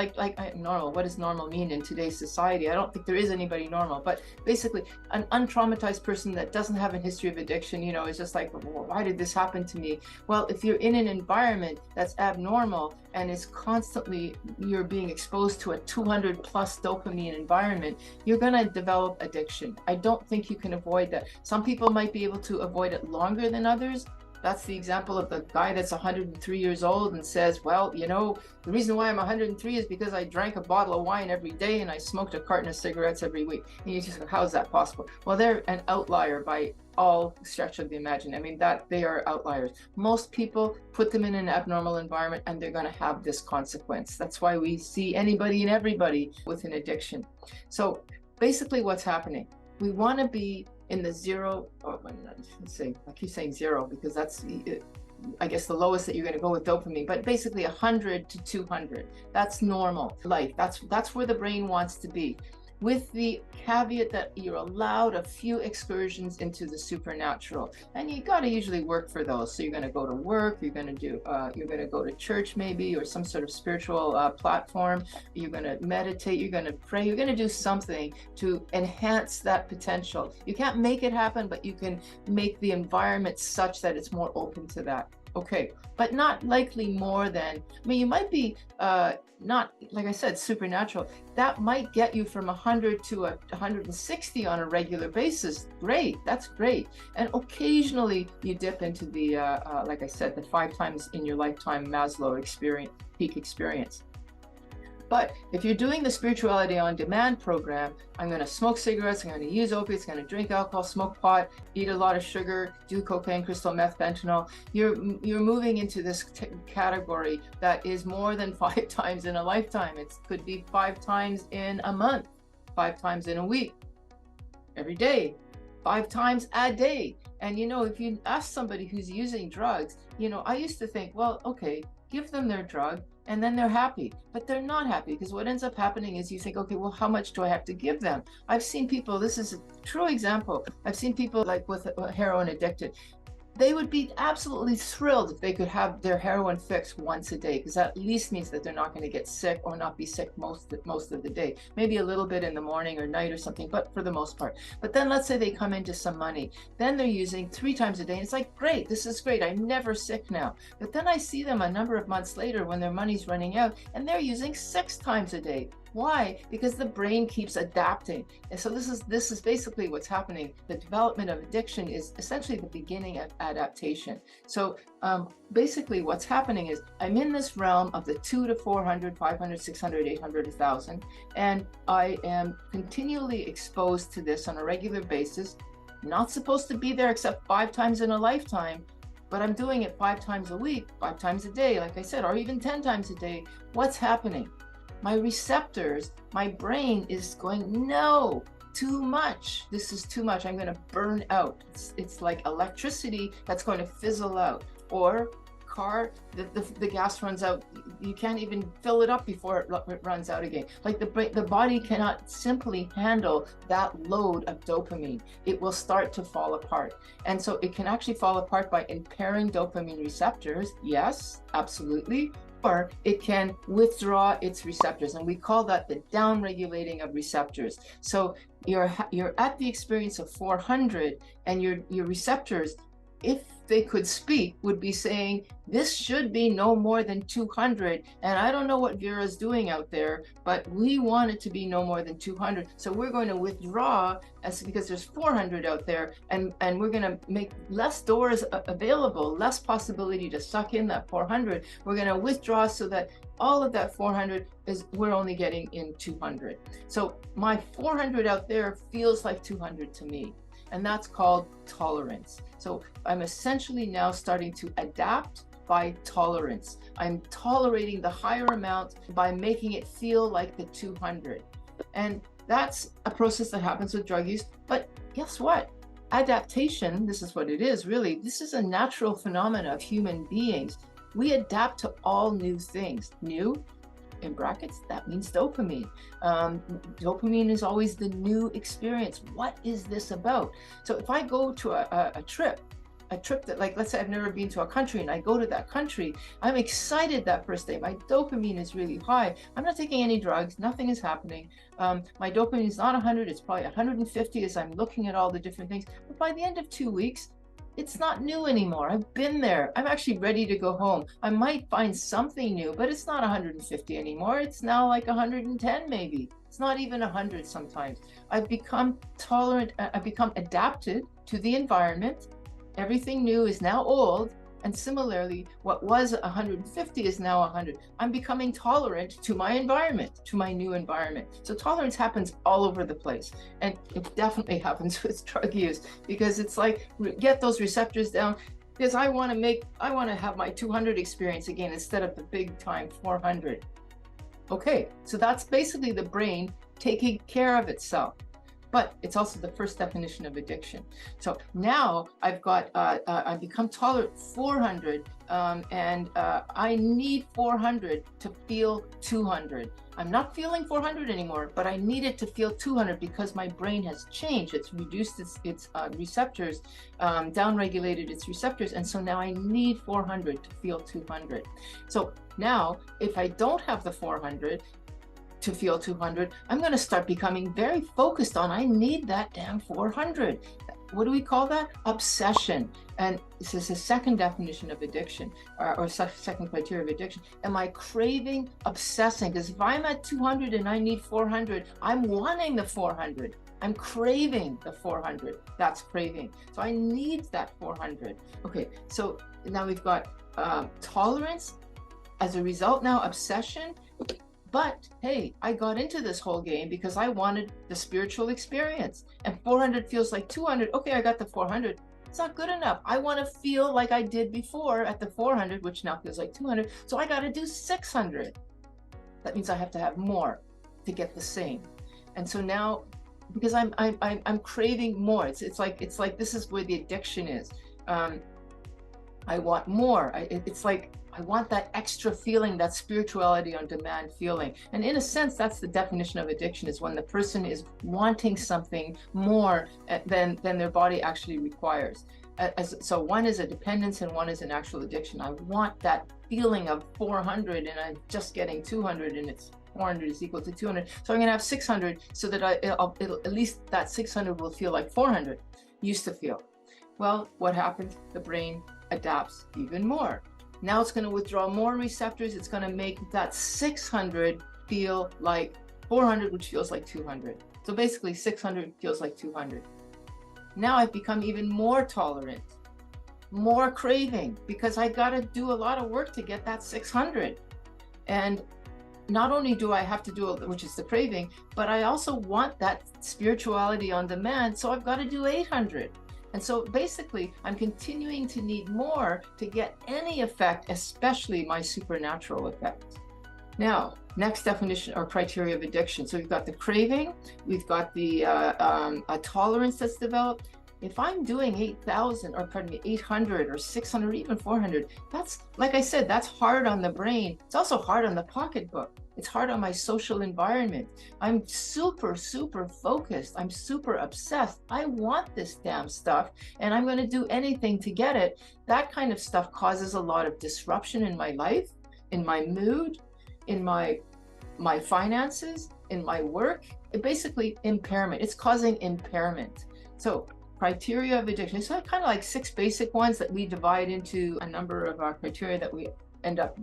normal, what does normal mean in today's society? I don't think there is anybody normal, but basically an untraumatized person that doesn't have a history of addiction, is just like, well, why did this happen to me? Well, if you're in an environment that's abnormal and is constantly, you're being exposed to a 200 plus dopamine environment, you're going to develop addiction. I don't think you can avoid that. Some people might be able to avoid it longer than others. That's the example of the guy that's 103 years old and says, well, the reason why I'm 103 is because I drank a bottle of wine every day and I smoked a carton of cigarettes every week. And you just go, how is that possible? Well, they're an outlier by all stretch of the imagination. I mean, that they are outliers. Most people put them in an abnormal environment and they're going to have this consequence. That's why we see anybody and everybody with an addiction. So basically what's happening, we want to be in the zero, I keep saying zero because that's, I guess, the lowest that you're going to go with dopamine, but basically 100 to 200. That's normal life. That's where the brain wants to be, with the caveat that you're allowed a few excursions into the supernatural, and you got to usually work for those. So you're going to go to work, you're going to go to church maybe, or some sort of spiritual platform. You're going to meditate, you're going to pray, you're going to do something to enhance that potential. You can't make it happen, but you can make the environment such that it's more open to that. Okay, but not likely more than, you might be not, like I said, supernatural. That might get you from 100 to 160 on a regular basis. Great, that's great. And occasionally you dip into the, like I said, the 5 times in your lifetime Maslow experience, peak experience. But if you're doing the Spirituality on Demand program, I'm going to smoke cigarettes, I'm going to use opiates, I'm going to drink alcohol, smoke pot, eat a lot of sugar, do cocaine, crystal meth, fentanyl. You're moving into this category that is more than 5 times in a lifetime. It could be 5 times in a month, 5 times in a week, every day, 5 times a day. And if you ask somebody who's using drugs, I used to think, well, okay, give them their drug and then they're happy, but they're not happy, because what ends up happening is you think, okay, well, how much do I have to give them? I've seen people, this is a true example, I've seen people like with heroin addicted. They would be absolutely thrilled if they could have their heroin fix once a day, because that at least means that they're not going to get sick or not be sick most of the day. Maybe a little bit in the morning or night or something, but for the most part. But then let's say they come into some money. Then they're using 3 times a day. And it's like, great, this is great. I'm never sick now. But then I see them a number of months later when their money's running out and they're using 6 times a day. Why? Because the brain keeps adapting. And so this is basically what's happening. The development of addiction is essentially the beginning of adaptation. So basically what's happening is I'm in this realm of the 2 to 400, 500, 600, 800, 1,000, and I am continually exposed to this on a regular basis. Not supposed to be there except 5 times in a lifetime, but I'm doing it 5 times a week, 5 times a day, like I said, or even 10 times a day. What's happening? My receptors, my brain is going, no, too much. This is too much. I'm going to burn out. It's like electricity that's going to fizzle out. Or car, the gas runs out. You can't even fill it up before it runs out again. Like the body cannot simply handle that load of dopamine. It will start to fall apart. And so it can actually fall apart by impairing dopamine receptors. Yes, absolutely. Or it can withdraw its receptors, and we call that the downregulating of receptors. So you're at the experience of 400, and your receptors, if they could speak, would be saying, this should be no more than 200. And I don't know what Vera's doing out there, but we want it to be no more than 200. So we're going to withdraw because there's 400 out there, and we're going to make less doors available, less possibility to suck in that 400. We're going to withdraw so that all of that 400 is, we're only getting in 200. So my 400 out there feels like 200 to me. And that's called tolerance. So I'm essentially now starting to adapt by tolerance. I'm tolerating the higher amount by making it feel like the 200. And that's a process that happens with drug use. But guess what? Adaptation, this is what it is really. This is a natural phenomenon of human beings. We adapt to all new things. New, in brackets, that means dopamine. Dopamine is always the new experience. What is this about? So if I go to a trip that, like, let's say I've never been to a country and I go to that country, I'm excited that first day. My dopamine is really high. I'm not taking any drugs. Nothing is happening. My dopamine is not 100. It's probably 150 as I'm looking at all the different things. But by the end of 2 weeks, it's not new anymore. I've been there. I'm actually ready to go home. I might find something new, but it's not 150 anymore. It's now like 110 maybe. It's not even 100 sometimes. I've become tolerant. I've become adapted to the environment. Everything new is now old. And similarly, what was 150 is now 100. I'm becoming tolerant to my environment, to my new environment. So tolerance happens all over the place. And it definitely happens with drug use, because it's like, get those receptors down, because I want to have my 200 experience again instead of the big time 400. Okay, so that's basically the brain taking care of itself. But it's also the first definition of addiction. So now I've become tolerant 400, and I need 400 to feel 200. I'm not feeling 400 anymore, but I need it to feel 200 because my brain has changed. It's reduced its receptors, downregulated its receptors, and so now I need 400 to feel 200. So now, if I don't have the 400, to feel 200, I'm going to start becoming very focused on, I need that damn 400. What do we call that? Obsession. And this is the second definition of addiction, or second criteria of addiction. Am I craving, obsessing? Because if I'm at 200 and I need 400, I'm wanting the 400. I'm craving the 400. That's craving. So I need that 400. Okay, so now we've got tolerance. As a result, now obsession. But hey, I got into this whole game because I wanted the spiritual experience, and 400 feels like 200. Okay, I got the 400. It's not good enough. I want to feel like I did before at the 400, which now feels like 200. So I got to do 600. That means I have to have more to get the same. And so now, because I'm craving more. It's like this is where the addiction is. I want more. It's like I want that extra feeling, that spirituality on demand feeling. And in a sense, that's the definition of addiction, is when the person is wanting something more than their body actually requires. So one is a dependence and one is an actual addiction. I want that feeling of 400 and I'm just getting 200, and it's 400 is equal to 200. So I'm going to have 600 so that at least that 600 will feel like 400 used to feel. Well, what happens? The brain adapts even more. Now it's going to withdraw more receptors. It's going to make that 600 feel like 400, which feels like 200. So basically 600 feels like 200. Now I've become even more tolerant, more craving, because I got to do a lot of work to get that 600. And not only do I have to do it, which is the craving, but I also want that spirituality on demand. So I've got to do 800. And so basically, I'm continuing to need more to get any effect, especially my supernatural effect. Now, next definition or criteria of addiction. So we've got the craving, we've got the a tolerance that's developed. If I'm doing 800 or 600, or even 400, that's, like I said, that's hard on the brain. It's also hard on the pocketbook. It's hard on my social environment. I'm super, super focused. I'm super obsessed. I want this damn stuff, and I'm going to do anything to get it. That kind of stuff causes a lot of disruption in my life, in my mood, in my finances, in my work. Basically, impairment. It's causing impairment. So criteria of addiction. So kind of like 6 basic ones that we divide into a number of our criteria that we end up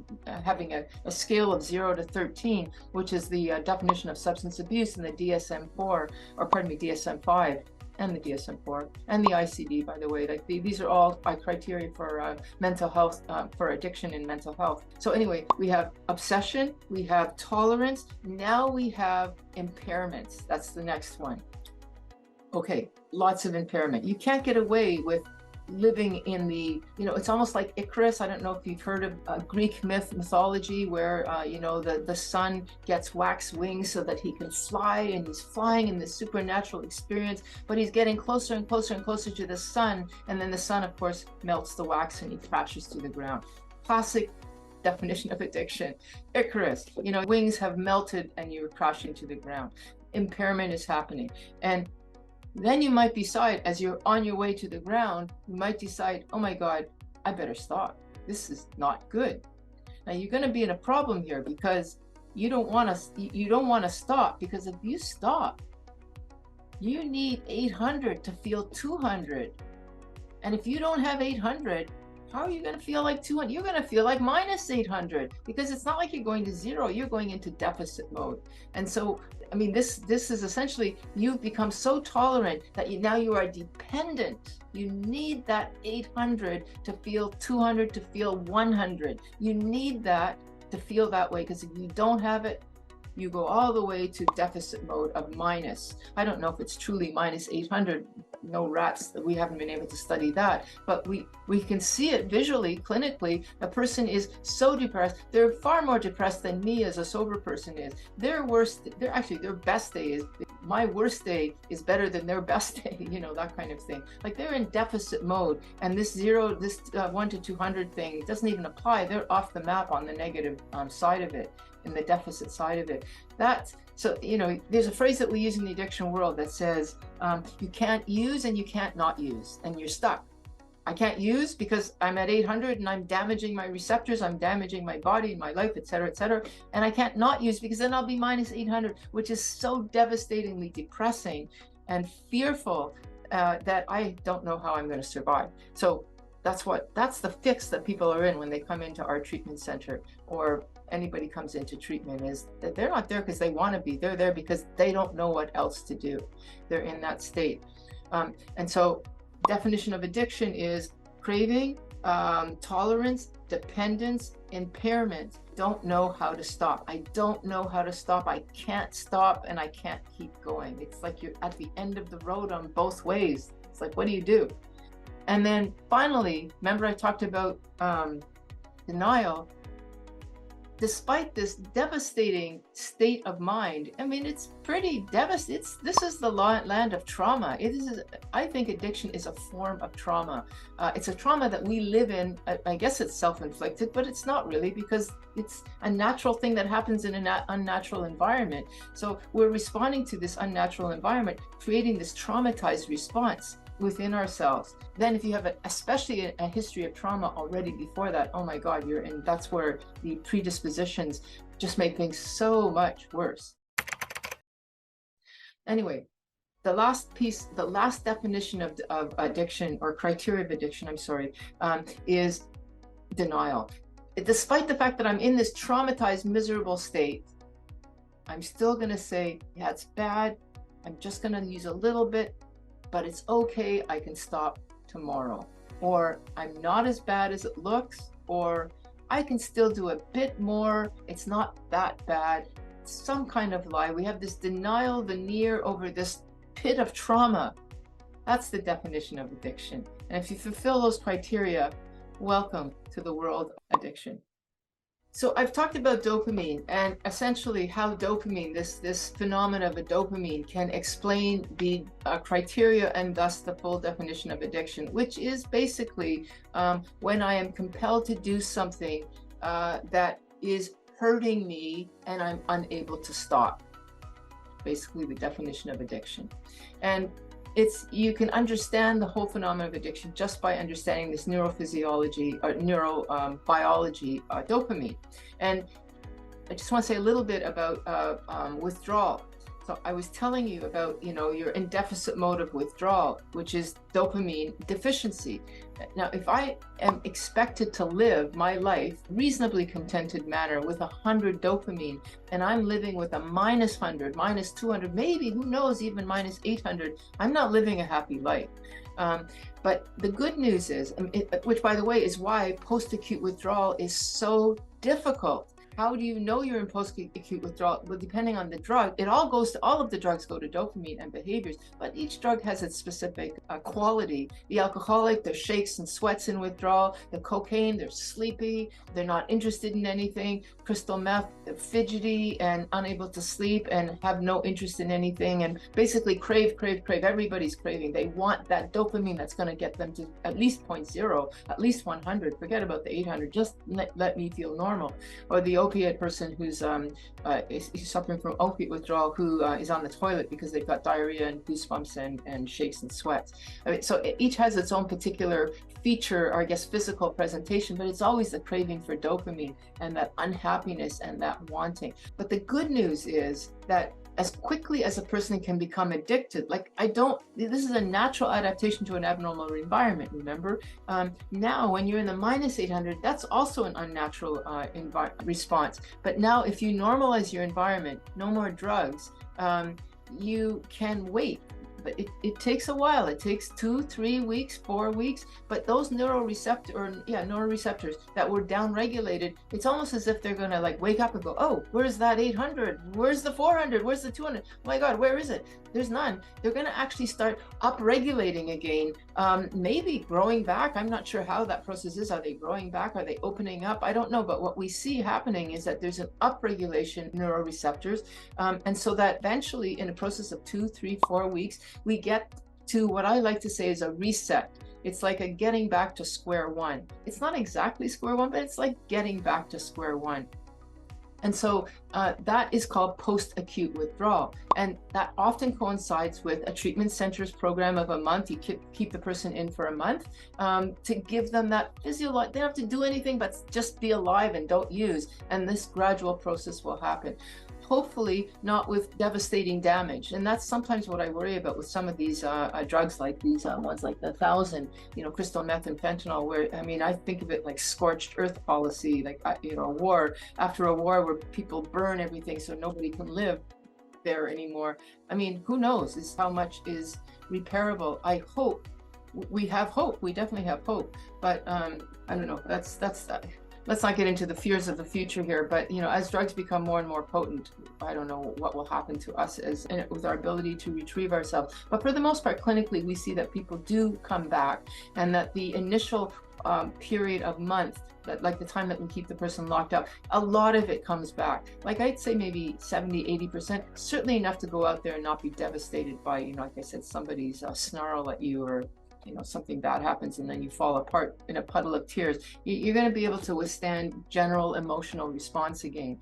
having a scale of 0 to 13, which is the definition of substance abuse in the DSM-4, or pardon me, DSM-5 and the DSM-4 and the ICD, by the way. Like these are all criteria for mental health, for addiction and mental health. So anyway, we have obsession, we have tolerance, now we have impairments. That's the next one. Okay, lots of impairment. You can't get away with living in the, it's almost like Icarus. I don't know if you've heard of Greek mythology, where, the sun gets wax wings so that he can fly, and he's flying in this supernatural experience, but he's getting closer and closer and closer to the sun. And then the sun, of course, melts the wax and he crashes to the ground. Classic definition of addiction. Icarus, wings have melted and you're crashing to the ground. Impairment is happening. And then you might decide, as you're on your way to the ground, you might decide, oh my God, I better stop. This is not good. Now you're going to be in a problem here, because you don't want to stop, because if you stop, you need 800 to feel 200. And if you don't have 800, how are you going to feel like 200? You're going to feel like minus 800, because it's not like you're going to zero, you're going into deficit mode. And so, this is essentially, you've become so tolerant that now you are dependent. You need that 800 to feel 200, to feel 100. You need that to feel that way, because if you don't have it, you go all the way to deficit mode of minus. I don't know if it's truly minus 800. No rats, we haven't been able to study that, but we can see it visually, clinically. A person is so depressed. They're far more depressed than me as a sober person is. Their best day is, my worst day is better than their best day, that kind of thing. Like, they're in deficit mode, and this 1 to 200 thing doesn't even apply. They're off the map on the negative side of it, in the deficit side of it. So, there's a phrase that we use in the addiction world that says, you can't use and you can't not use, and you're stuck. I can't use because I'm at 800 and I'm damaging my receptors, I'm damaging my body, my life, et cetera, et cetera. And I can't not use, because then I'll be minus 800, which is so devastatingly depressing and fearful that I don't know how I'm going to survive. So that's the fix that people are in when they come into our treatment center, or anybody comes into treatment, is that they're not there because they want to be. They're there because they don't know what else to do. They're in that state. And so definition of addiction is craving, tolerance, dependence, impairment. Don't know how to stop. I don't know how to stop. I can't stop, and I can't keep going. It's like you're at the end of the road on both ways. It's like, what do you do? And then finally, remember I talked about denial. Despite this devastating state of mind, it's pretty devastating. This is the land of trauma. I think addiction is a form of trauma. It's a trauma that we live in. I guess it's self-inflicted, but it's not really, because it's a natural thing that happens in an unnatural environment. So we're responding to this unnatural environment, creating this traumatized response within ourselves. Then if you have especially a history of trauma already before that, oh my God, that's where the predispositions just make things so much worse. Anyway, the last definition of addiction, or criteria of addiction, is denial. Despite the fact that I'm in this traumatized, miserable state, I'm still gonna say, yeah, it's bad. I'm just gonna use a little bit, but it's okay, I can stop tomorrow. Or I'm not as bad as it looks, or I can still do a bit more, it's not that bad. Some kind of lie. We have this denial veneer over this pit of trauma. That's the definition of addiction. And if you fulfill those criteria, welcome to the world of addiction. So I've talked about dopamine, and essentially how dopamine, this phenomena of a dopamine, can explain the criteria and thus the full definition of addiction, which is basically when I am compelled to do something that is hurting me and I'm unable to stop. Basically the definition of addiction. And you can understand the whole phenomenon of addiction just by understanding this neurophysiology or neurobiology, dopamine. And I just want to say a little bit about withdrawal. So I was telling you about, you're in deficit mode of withdrawal, which is dopamine deficiency. Now, if I am expected to live my life reasonably contented manner with 100 dopamine, and I'm living with a minus 100, minus 200, maybe, who knows, even minus 800, I'm not living a happy life. But the good news is, which by the way is why post-acute withdrawal is so difficult. How do you know you're in post-acute withdrawal? Well, depending on the drug, all of the drugs go to dopamine and behaviors, but each drug has its specific quality. The alcoholic, they're shakes and sweats in withdrawal. The cocaine, they're sleepy, they're not interested in anything. Crystal meth, they're fidgety and unable to sleep and have no interest in anything, and basically crave. Everybody's craving. They want that dopamine that's going to get them to at least 0.0, at least 100. Forget about the 800. Just let me feel normal. Or the opiate person who's suffering from opiate withdrawal, who is on the toilet because they've got diarrhea and goosebumps and shakes and sweats. I mean, so each has its own particular feature, or I guess physical presentation, but it's always the craving for dopamine and that unhappiness and that wanting. But the good news is that as quickly as a person can become addicted, this is a natural adaptation to an abnormal environment, remember? Now, when you're in the -800, that's also an unnatural response. But now, if you normalize your environment, no more drugs, you can wait. But it takes a while. It takes 2, 3 weeks, 4 weeks. But those neuroreceptors that were downregulated, it's almost as if they're going to wake up and go, oh, where's that 800? Where's the 400? Where's the 200? Oh my God, where is it? There's none. They're going to actually start upregulating again, maybe growing back. I'm not sure how that process is. Are they growing back? Are they opening up? I don't know. But what we see happening is that there's an upregulation neuroreceptors. And so that eventually, in a process of 2, 3, 4 weeks, we get to what I like to say is a reset. It's like a getting back to square one. It's not exactly square one, but it's like getting back to square one. And so that is called post-acute withdrawal. And that often coincides with a treatment centers program of a month. You keep the person in for a month to give them that physiological, they don't have to do anything but just be alive and don't use. And this gradual process will happen. Hopefully not with devastating damage. And that's sometimes what I worry about with some of these drugs, like these ones like the 1,000, crystal meth and fentanyl, where, I mean, I think of it like scorched earth policy, like, a war, after a war where people burn everything so nobody can live there anymore. I mean, who knows how much is repairable. I hope, we have hope, we definitely have hope, but I don't know, let's not get into the fears of the future here, but as drugs become more and more potent, I don't know what will happen to us with our ability to retrieve ourselves. But for the most part, clinically, we see that people do come back, and that the initial period of months, like the time that we keep the person locked up, a lot of it comes back. Like I'd say maybe 70, 80%, certainly enough to go out there and not be devastated by, like I said, somebody's snarl at you, or something bad happens and then you fall apart in a puddle of tears. You're going to be able to withstand general emotional response again,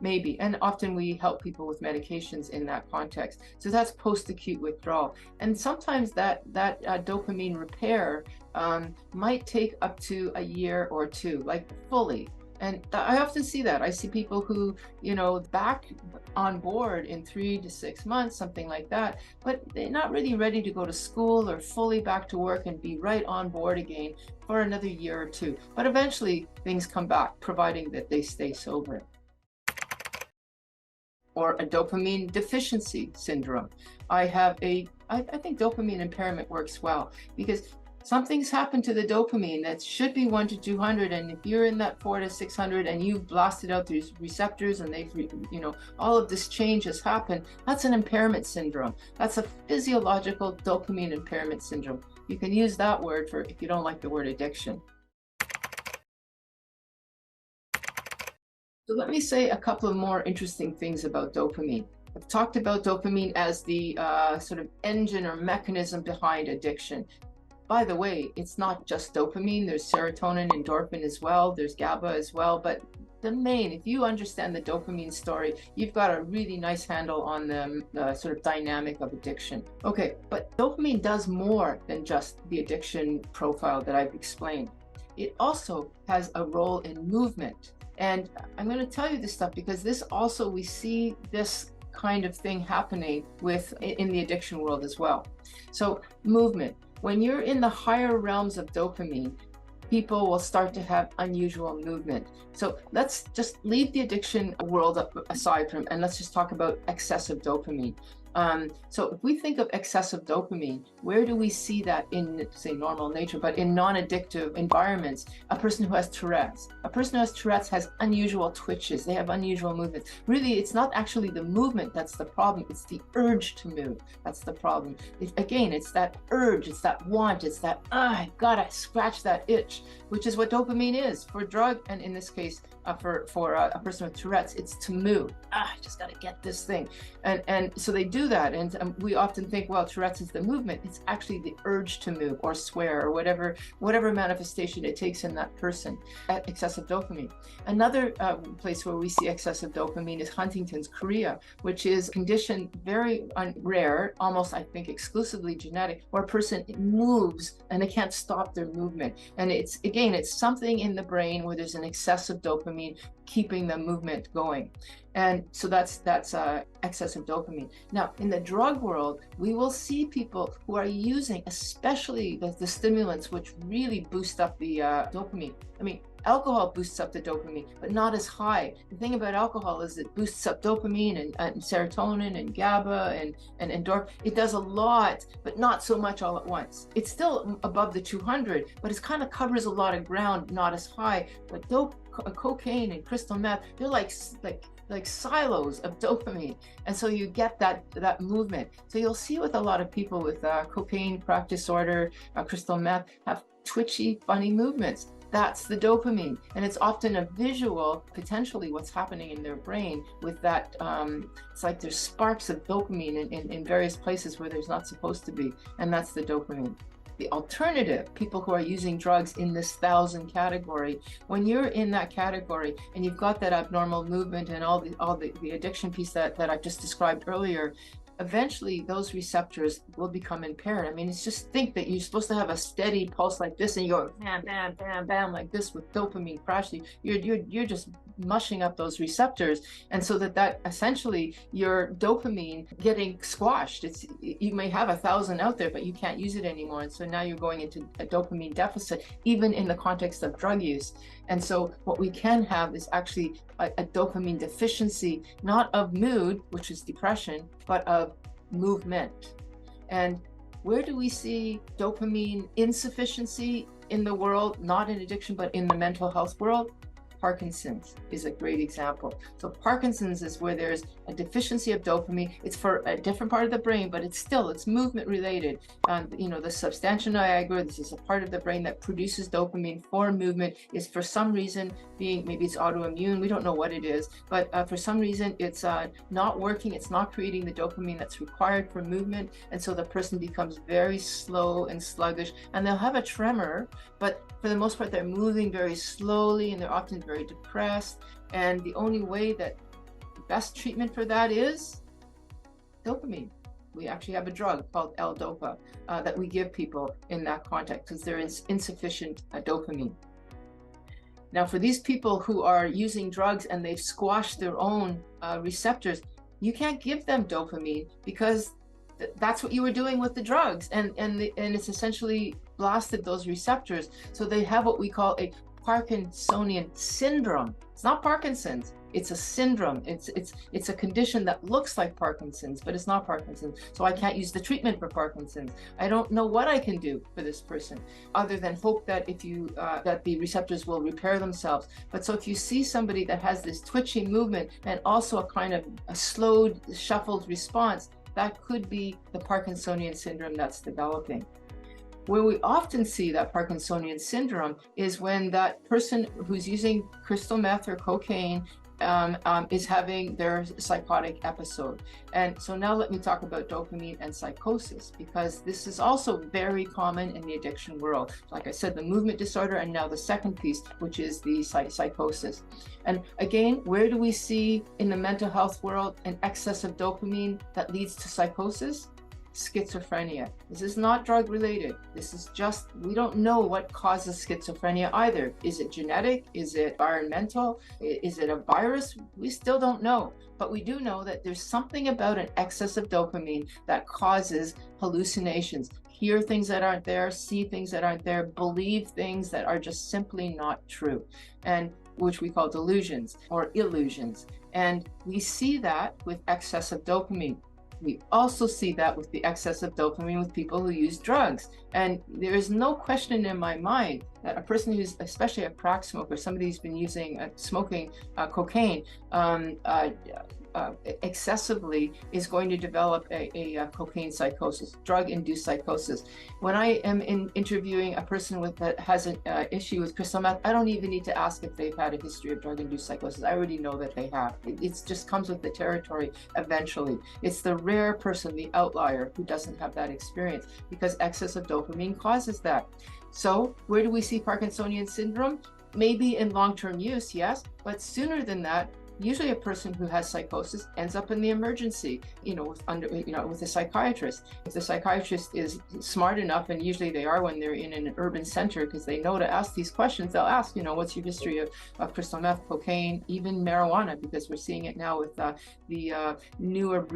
maybe. And often we help people with medications in that context. So that's post-acute withdrawal. And sometimes that dopamine repair might take up to a year or two, like fully. And I often see that. I see people who, back on board in 3 to 6 months, something like that, but they're not really ready to go to school or fully back to work and be right on board again for another year or two. But eventually things come back, providing that they stay sober. Or a dopamine deficiency syndrome. I think dopamine impairment works well, because something's happened to the dopamine that should be 1 to 200, and if you're in that 4 to 600 and you've blasted out these receptors and they've, all of this change has happened, that's an impairment syndrome. That's a physiological dopamine impairment syndrome. You can use that word for if you don't like the word addiction. So let me say a couple of more interesting things about dopamine. I've talked about dopamine as the sort of engine or mechanism behind addiction. By the way, it's not just dopamine. There's serotonin, endorphin as well. There's GABA as well. But if you understand the dopamine story, you've got a really nice handle on the sort of dynamic of addiction. Okay, but dopamine does more than just the addiction profile that I've explained. It also has a role in movement. And I'm going to tell you this stuff because we see this kind of thing happening in the addiction world as well. So movement. When you're in the higher realms of dopamine, people will start to have unusual movement. So let's just leave the addiction world aside and let's just talk about excessive dopamine. So if we think of excessive dopamine, where do we see that in, say, normal nature, but in non-addictive environments? A person who has Tourette's. A person who has Tourette's has unusual twitches. They have unusual movements. Really, it's not actually the movement that's the problem. It's the urge to move. That's the problem. Again, it's that urge. It's that want. It's that, I gotta scratch that itch, which is what dopamine is for drug. And in this case, for a person with Tourette's, it's to move. I just got to get this thing. And so they do that. And we often think, well, Tourette's is the movement. It's actually the urge to move or swear or whatever manifestation it takes in that person. Excessive dopamine. Another place where we see excessive dopamine is Huntington's chorea, which is a condition very rare, almost, I think, exclusively genetic, where a person moves and they can't stop their movement. And it's something in the brain where there's an excessive dopamine keeping the movement going. And so that's excessive dopamine. Now, in the drug world, we will see people who are using, especially the stimulants, which really boost up the dopamine. I mean, alcohol boosts up the dopamine, but not as high. The thing about alcohol is it boosts up dopamine and serotonin and GABA and endorphin. It does a lot, but not so much all at once. It's still above the 200, but it kind of covers a lot of ground, not as high. But cocaine and crystal meth, they're like silos of dopamine, and so you get that movement. So you'll see with a lot of people with cocaine crack disorder, crystal meth, have twitchy, funny movements. That's the dopamine, and it's often a visual, potentially what's happening in their brain with that. It's like there's sparks of dopamine in various places where there's not supposed to be, and that's the dopamine. The alternative, people who are using drugs in this 1,000 category, when you're in that category and you've got that abnormal movement and all the addiction piece that I just described earlier, eventually those receptors will become impaired. I mean, it's just think that you're supposed to have a steady pulse like this, and you go bam, bam, bam, bam like this with dopamine crashing. You're just mushing up those receptors, and so that essentially your dopamine getting squashed. You may have 1,000 out there, but you can't use it anymore, and so now you're going into a dopamine deficit, even in the context of drug use. And so what we can have is actually a dopamine deficiency, not of mood, which is depression, but of movement. And where do we see dopamine insufficiency in the world, not in addiction, but in the mental health world? Parkinson's is a great example. So Parkinson's is where there's a deficiency of dopamine. It's for a different part of the brain, but it's movement related. The substantia nigra, this is a part of the brain that produces dopamine for movement, is for some reason maybe it's autoimmune, we don't know what it is, but for some reason it's not working, it's not creating the dopamine that's required for movement, and so the person becomes very slow and sluggish, and they'll have a tremor, but for the most part they're moving very slowly, and they're often very depressed. And the only way that the best treatment for that is dopamine. We actually have a drug called L-Dopa that we give people in that context because there is insufficient dopamine. Now, for these people who are using drugs and they've squashed their own receptors, you can't give them dopamine because that's what you were doing with the drugs, and it's essentially blasted those receptors. So they have what we call a Parkinsonian syndrome. It's not Parkinson's, it's a syndrome. It's a condition that looks like Parkinson's, but it's not Parkinson's. So I can't use the treatment for Parkinson's. I don't know what I can do for this person other than hope that that the receptors will repair themselves. But so if you see somebody that has this twitching movement and also a kind of a slowed, shuffled response, that could be the Parkinsonian syndrome that's developing. Where we often see that Parkinsonian syndrome is when that person who's using crystal meth or cocaine is having their psychotic episode. And so now let me talk about dopamine and psychosis, because this is also very common in the addiction world. Like I said, the movement disorder, and now the second piece, which is the psychosis. And again, where do we see in the mental health world an excess of dopamine that leads to psychosis? Schizophrenia. This is not drug related. This is just, we don't know what causes schizophrenia either. Is it genetic? Is it environmental? Is it a virus? We still don't know. But we do know that there's something about an excess of dopamine that causes hallucinations. Hear things that aren't there, see things that aren't there, believe things that are just simply not true, and which we call delusions or illusions. And we see that with excess of dopamine. We also see that with the excess of dopamine with people who use drugs. And there is no question in my mind that a person who's, especially a crack smoker, somebody who's been smoking cocaine excessively, is going to develop a cocaine psychosis, drug-induced psychosis. When I am interviewing a person that has an issue with crystal meth, I don't even need to ask if they've had a history of drug-induced psychosis. I already know that they have. It just comes with the territory eventually. It's the rare person, the outlier, who doesn't have that experience, because excess of dopamine causes that. So where do we see Parkinsonian syndrome? Maybe in long-term use, yes, but sooner than that, usually a person who has psychosis ends up in the emergency, with a psychiatrist. If the psychiatrist is smart enough, and usually they are when they're in an urban center, because they know to ask these questions, they'll ask, what's your history of crystal meth, cocaine, even marijuana, because we're seeing it now with the newer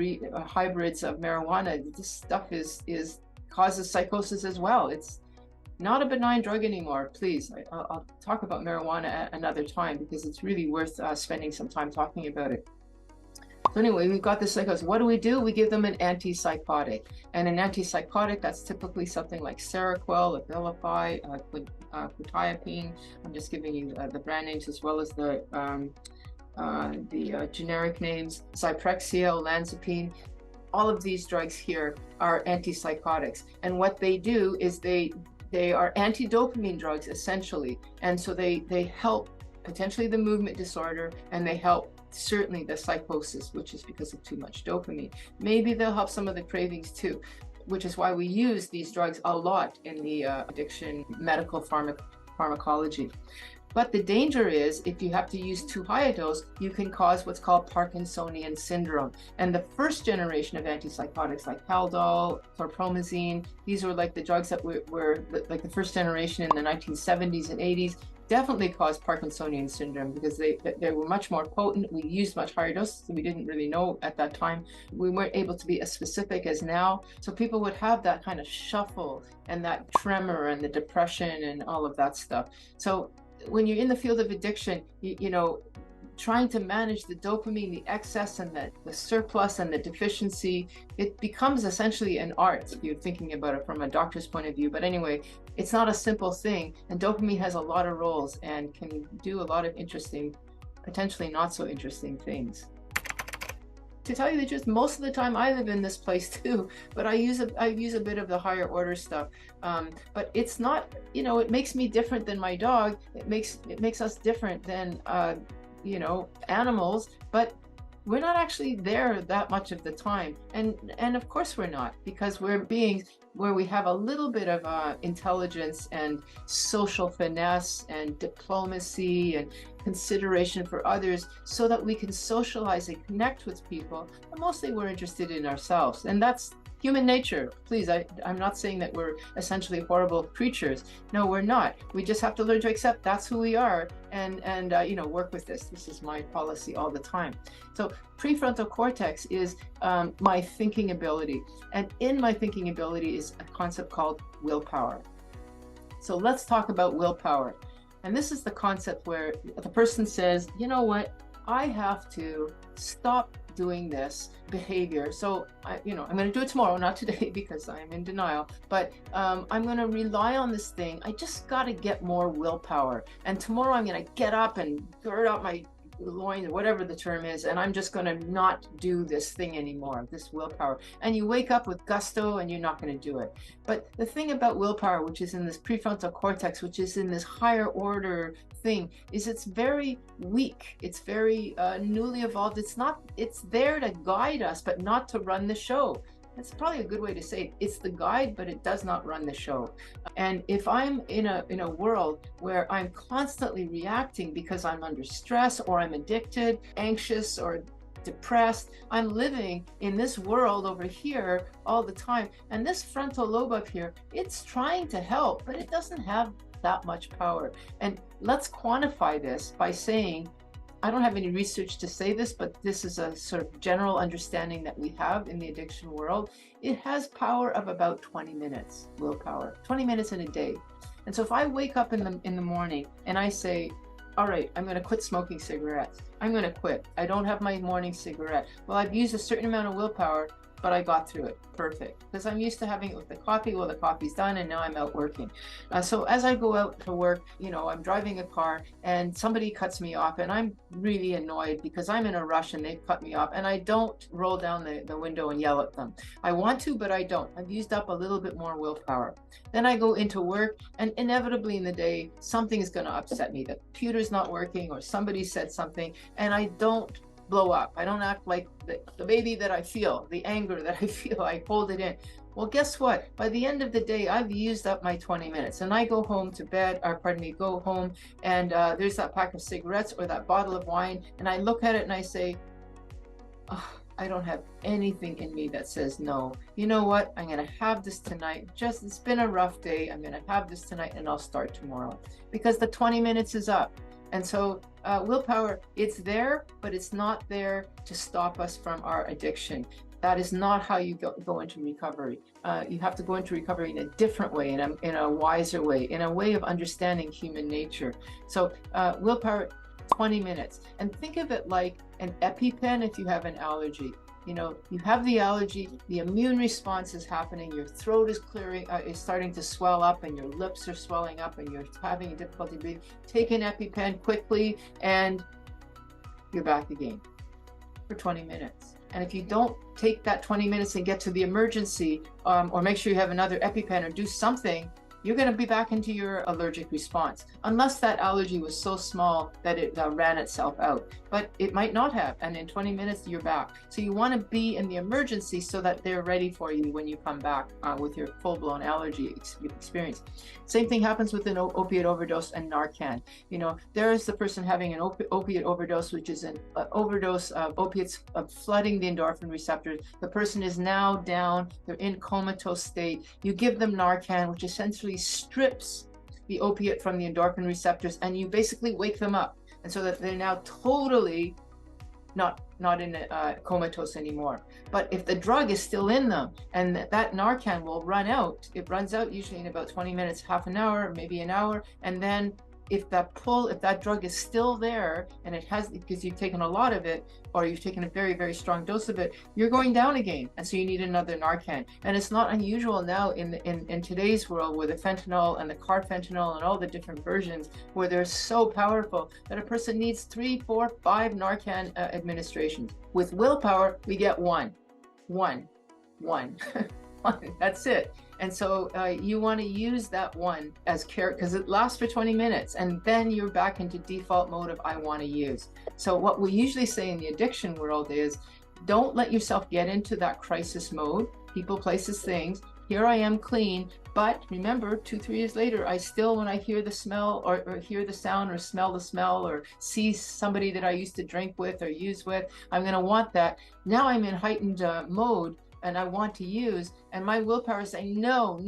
hybrids of marijuana. This stuff causes psychosis as well. It's not a benign drug anymore. Please, I'll talk about marijuana at another time, because it's really worth spending some time talking about it. So anyway, we've got this psychosis. What do? We give them an antipsychotic. And an antipsychotic, that's typically something like Seroquel, Abilify, quetiapine. I'm just giving you the brand names as well as the generic names. Zyprexa, olanzapine. All of these drugs here are antipsychotics. And what they do is they are anti-dopamine drugs, essentially. And so they help potentially the movement disorder, and they help certainly the psychosis, which is because of too much dopamine. Maybe they'll help some of the cravings too, which is why we use these drugs a lot in the addiction medical pharmacology. But the danger is, if you have to use too high a dose, you can cause what's called Parkinsonian syndrome. And the first generation of antipsychotics, like Haldol, chlorpromazine, these were like the drugs that were like the first generation in the 1970s and 80s, definitely caused Parkinsonian syndrome, because they were much more potent. We used much higher doses, so we didn't really know at that time. We weren't able to be as specific as now. So people would have that kind of shuffle and that tremor and the depression and all of that stuff. So when you're in the field of addiction, trying to manage the dopamine, the excess and the surplus and the deficiency, it becomes essentially an art if you're thinking about it from a doctor's point of view. But anyway, it's not a simple thing, and dopamine has a lot of roles and can do a lot of interesting, potentially not so interesting things. To tell you the truth, most of the time I live in this place too, but I use a bit of the higher order stuff. But it's not, it makes me different than my dog. It makes us different than animals, but we're not actually there that much of the time. And of course we're not, because we're beings where we have a little bit of intelligence and social finesse and diplomacy and consideration for others, so that we can socialize and connect with people. But mostly we're interested in ourselves, and that's human nature. Please, I'm not saying that we're essentially horrible creatures. No, we're not. We just have to learn to accept that's who we are, and work with this. This is my policy all the time. So prefrontal cortex is my thinking ability, and in my thinking ability is a concept called willpower. So let's talk about willpower. And this is the concept where the person says, you know what, I have to stop doing this behavior. So I'm going to do it tomorrow, not today, because I'm in denial, but I'm going to rely on this thing. I just got to get more willpower. And tomorrow I'm going to get up and gird up my loins, or whatever the term is, and I'm just going to not do this thing anymore, this willpower. And you wake up with gusto and you're not going to do it. But the thing about willpower, which is in this prefrontal cortex, which is in this higher order thing, is it's very weak. It's very newly evolved. It's there to guide us, but not to run the show. That's probably a good way to say it. It's the guide, but it does not run the show. And if I'm in a world where I'm constantly reacting because I'm under stress, or I'm addicted, anxious, or depressed, I'm living in this world over here all the time. And this frontal lobe up here, it's trying to help, but it doesn't have that much power. And let's quantify this by saying, I don't have any research to say this, but this is a sort of general understanding that we have in the addiction world. It has power of about 20 minutes, willpower, 20 minutes in a day. And so if I wake up in the morning and I say, all right, I'm going to quit smoking cigarettes. I'm going to quit. I don't have my morning cigarette. Well, I've used a certain amount of willpower. but I got through it. Perfect. Because I'm used to having it with the coffee. Well, the coffee's done and now I'm out working. So as I go out to work, I'm driving a car and somebody cuts me off and I'm really annoyed because I'm in a rush and they've cut me off, and I don't roll down the window and yell at them. I want to, but I don't. I've used up a little bit more willpower. Then I go into work, and inevitably in the day, something is going to upset me. The computer's not working or somebody said something, and I don't blow up. I don't act like the baby that I feel, the anger that I feel. I hold it in. Well, guess what? By the end of the day, I've used up my 20 minutes and I go home to bed, or pardon me, go home and there's that pack of cigarettes or that bottle of wine, and I look at it and I say, oh, I don't have anything in me that says no. You know what? I'm going to have this tonight. It's been a rough day. I'm going to have this tonight and I'll start tomorrow, because the 20 minutes is up. And so willpower, it's there, but it's not there to stop us from our addiction. That is not how you go into recovery. You have to go into recovery in a different way, in a wiser way, in a way of understanding human nature. So willpower, 20 minutes. And think of it like an EpiPen if you have an allergy. You have the allergy, the immune response is happening, your throat is clearing, is starting to swell up, and your lips are swelling up, and you're having difficulty breathing. Take an EpiPen quickly, and you're back again for 20 minutes. And if you don't take that 20 minutes and get to the emergency, or make sure you have another EpiPen or do something, you're going to be back into your allergic response, unless that allergy was so small that it ran itself out. But it might not have, and in 20 minutes you're back. So you want to be in the emergency so that they're ready for you when you come back with your full-blown allergy experience. Same thing happens with an opiate overdose and Narcan. There is the person having an opiate overdose, which is an overdose of opiates flooding the endorphin receptors. The person is now down, they're in comatose state. You give them Narcan, which essentially strips the opiate from the endorphin receptors, and you basically wake them up, and so that they're now totally not in a comatose anymore. But if the drug is still in them, and that Narcan will run out, it runs out usually in about 20 minutes, half an hour, maybe an hour, and then if that drug is still there, and it has, because you've taken a lot of it, or you've taken a very, very strong dose of it, you're going down again, and so you need another Narcan. And it's not unusual now in today's world, where the fentanyl and the carfentanil and all the different versions, where they're so powerful that a person needs 3, 4, 5 Narcan administrations. With willpower, we get one. That's it. And so you want to use that one as care, because it lasts for 20 minutes, and then you're back into default mode of I want to use. So what we usually say in the addiction world is, don't let yourself get into that crisis mode. People, places, things. Here I am clean, but remember, 2, 3 years later, I still, when I hear the smell or hear the sound or smell the smell or see somebody that I used to drink with or use with, I'm going to want that. Now I'm in heightened mode, and I want to use, and my willpower is saying, no.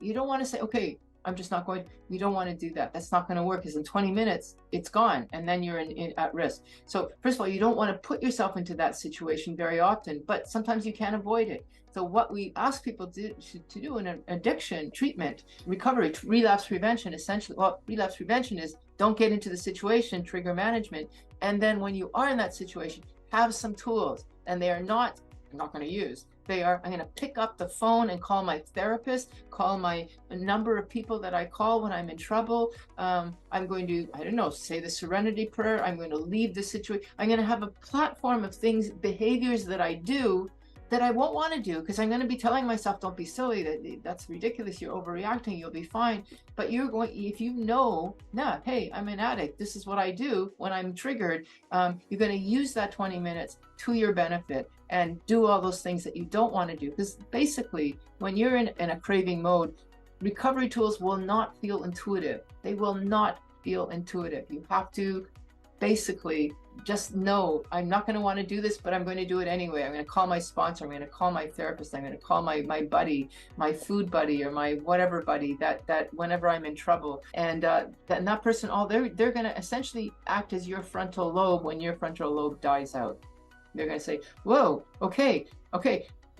You don't want to say, okay, I'm just not going. You don't want to do that. That's not going to work, because in 20 minutes, it's gone, and then you're at risk. So first of all, you don't want to put yourself into that situation very often, but sometimes you can't avoid it. So what we ask people to do in an addiction treatment, recovery, relapse prevention, essentially, well, relapse prevention is don't get into the situation, trigger management, and then when you are in that situation, have some tools, and they are not, I'm not going to use. They are, I'm going to pick up the phone and call my therapist, call my number of people that I call when I'm in trouble. I'm going to, I don't know, say the serenity prayer. I'm going to leave the situation. I'm going to have a platform of things, behaviors that I do that I won't want to do, because I'm going to be telling myself, don't be silly, that's ridiculous, you're overreacting, you'll be fine. But you're going, if you know, hey, I'm an addict, this is what I do when I'm triggered, you're going to use that 20 minutes to your benefit and do all those things that you don't want to do. Because basically, when you're in a craving mode, recovery tools will not feel intuitive. They will not feel intuitive. You have to basically just know, I'm not going to want to do this, but I'm going to do it anyway. I'm going to call my sponsor, I'm going to call my therapist, I'm going to call my buddy, my food buddy, or my whatever buddy, that whenever I'm in trouble. And that person, they're going to essentially act as your frontal lobe when your frontal lobe dies out. They're going to say, whoa, okay,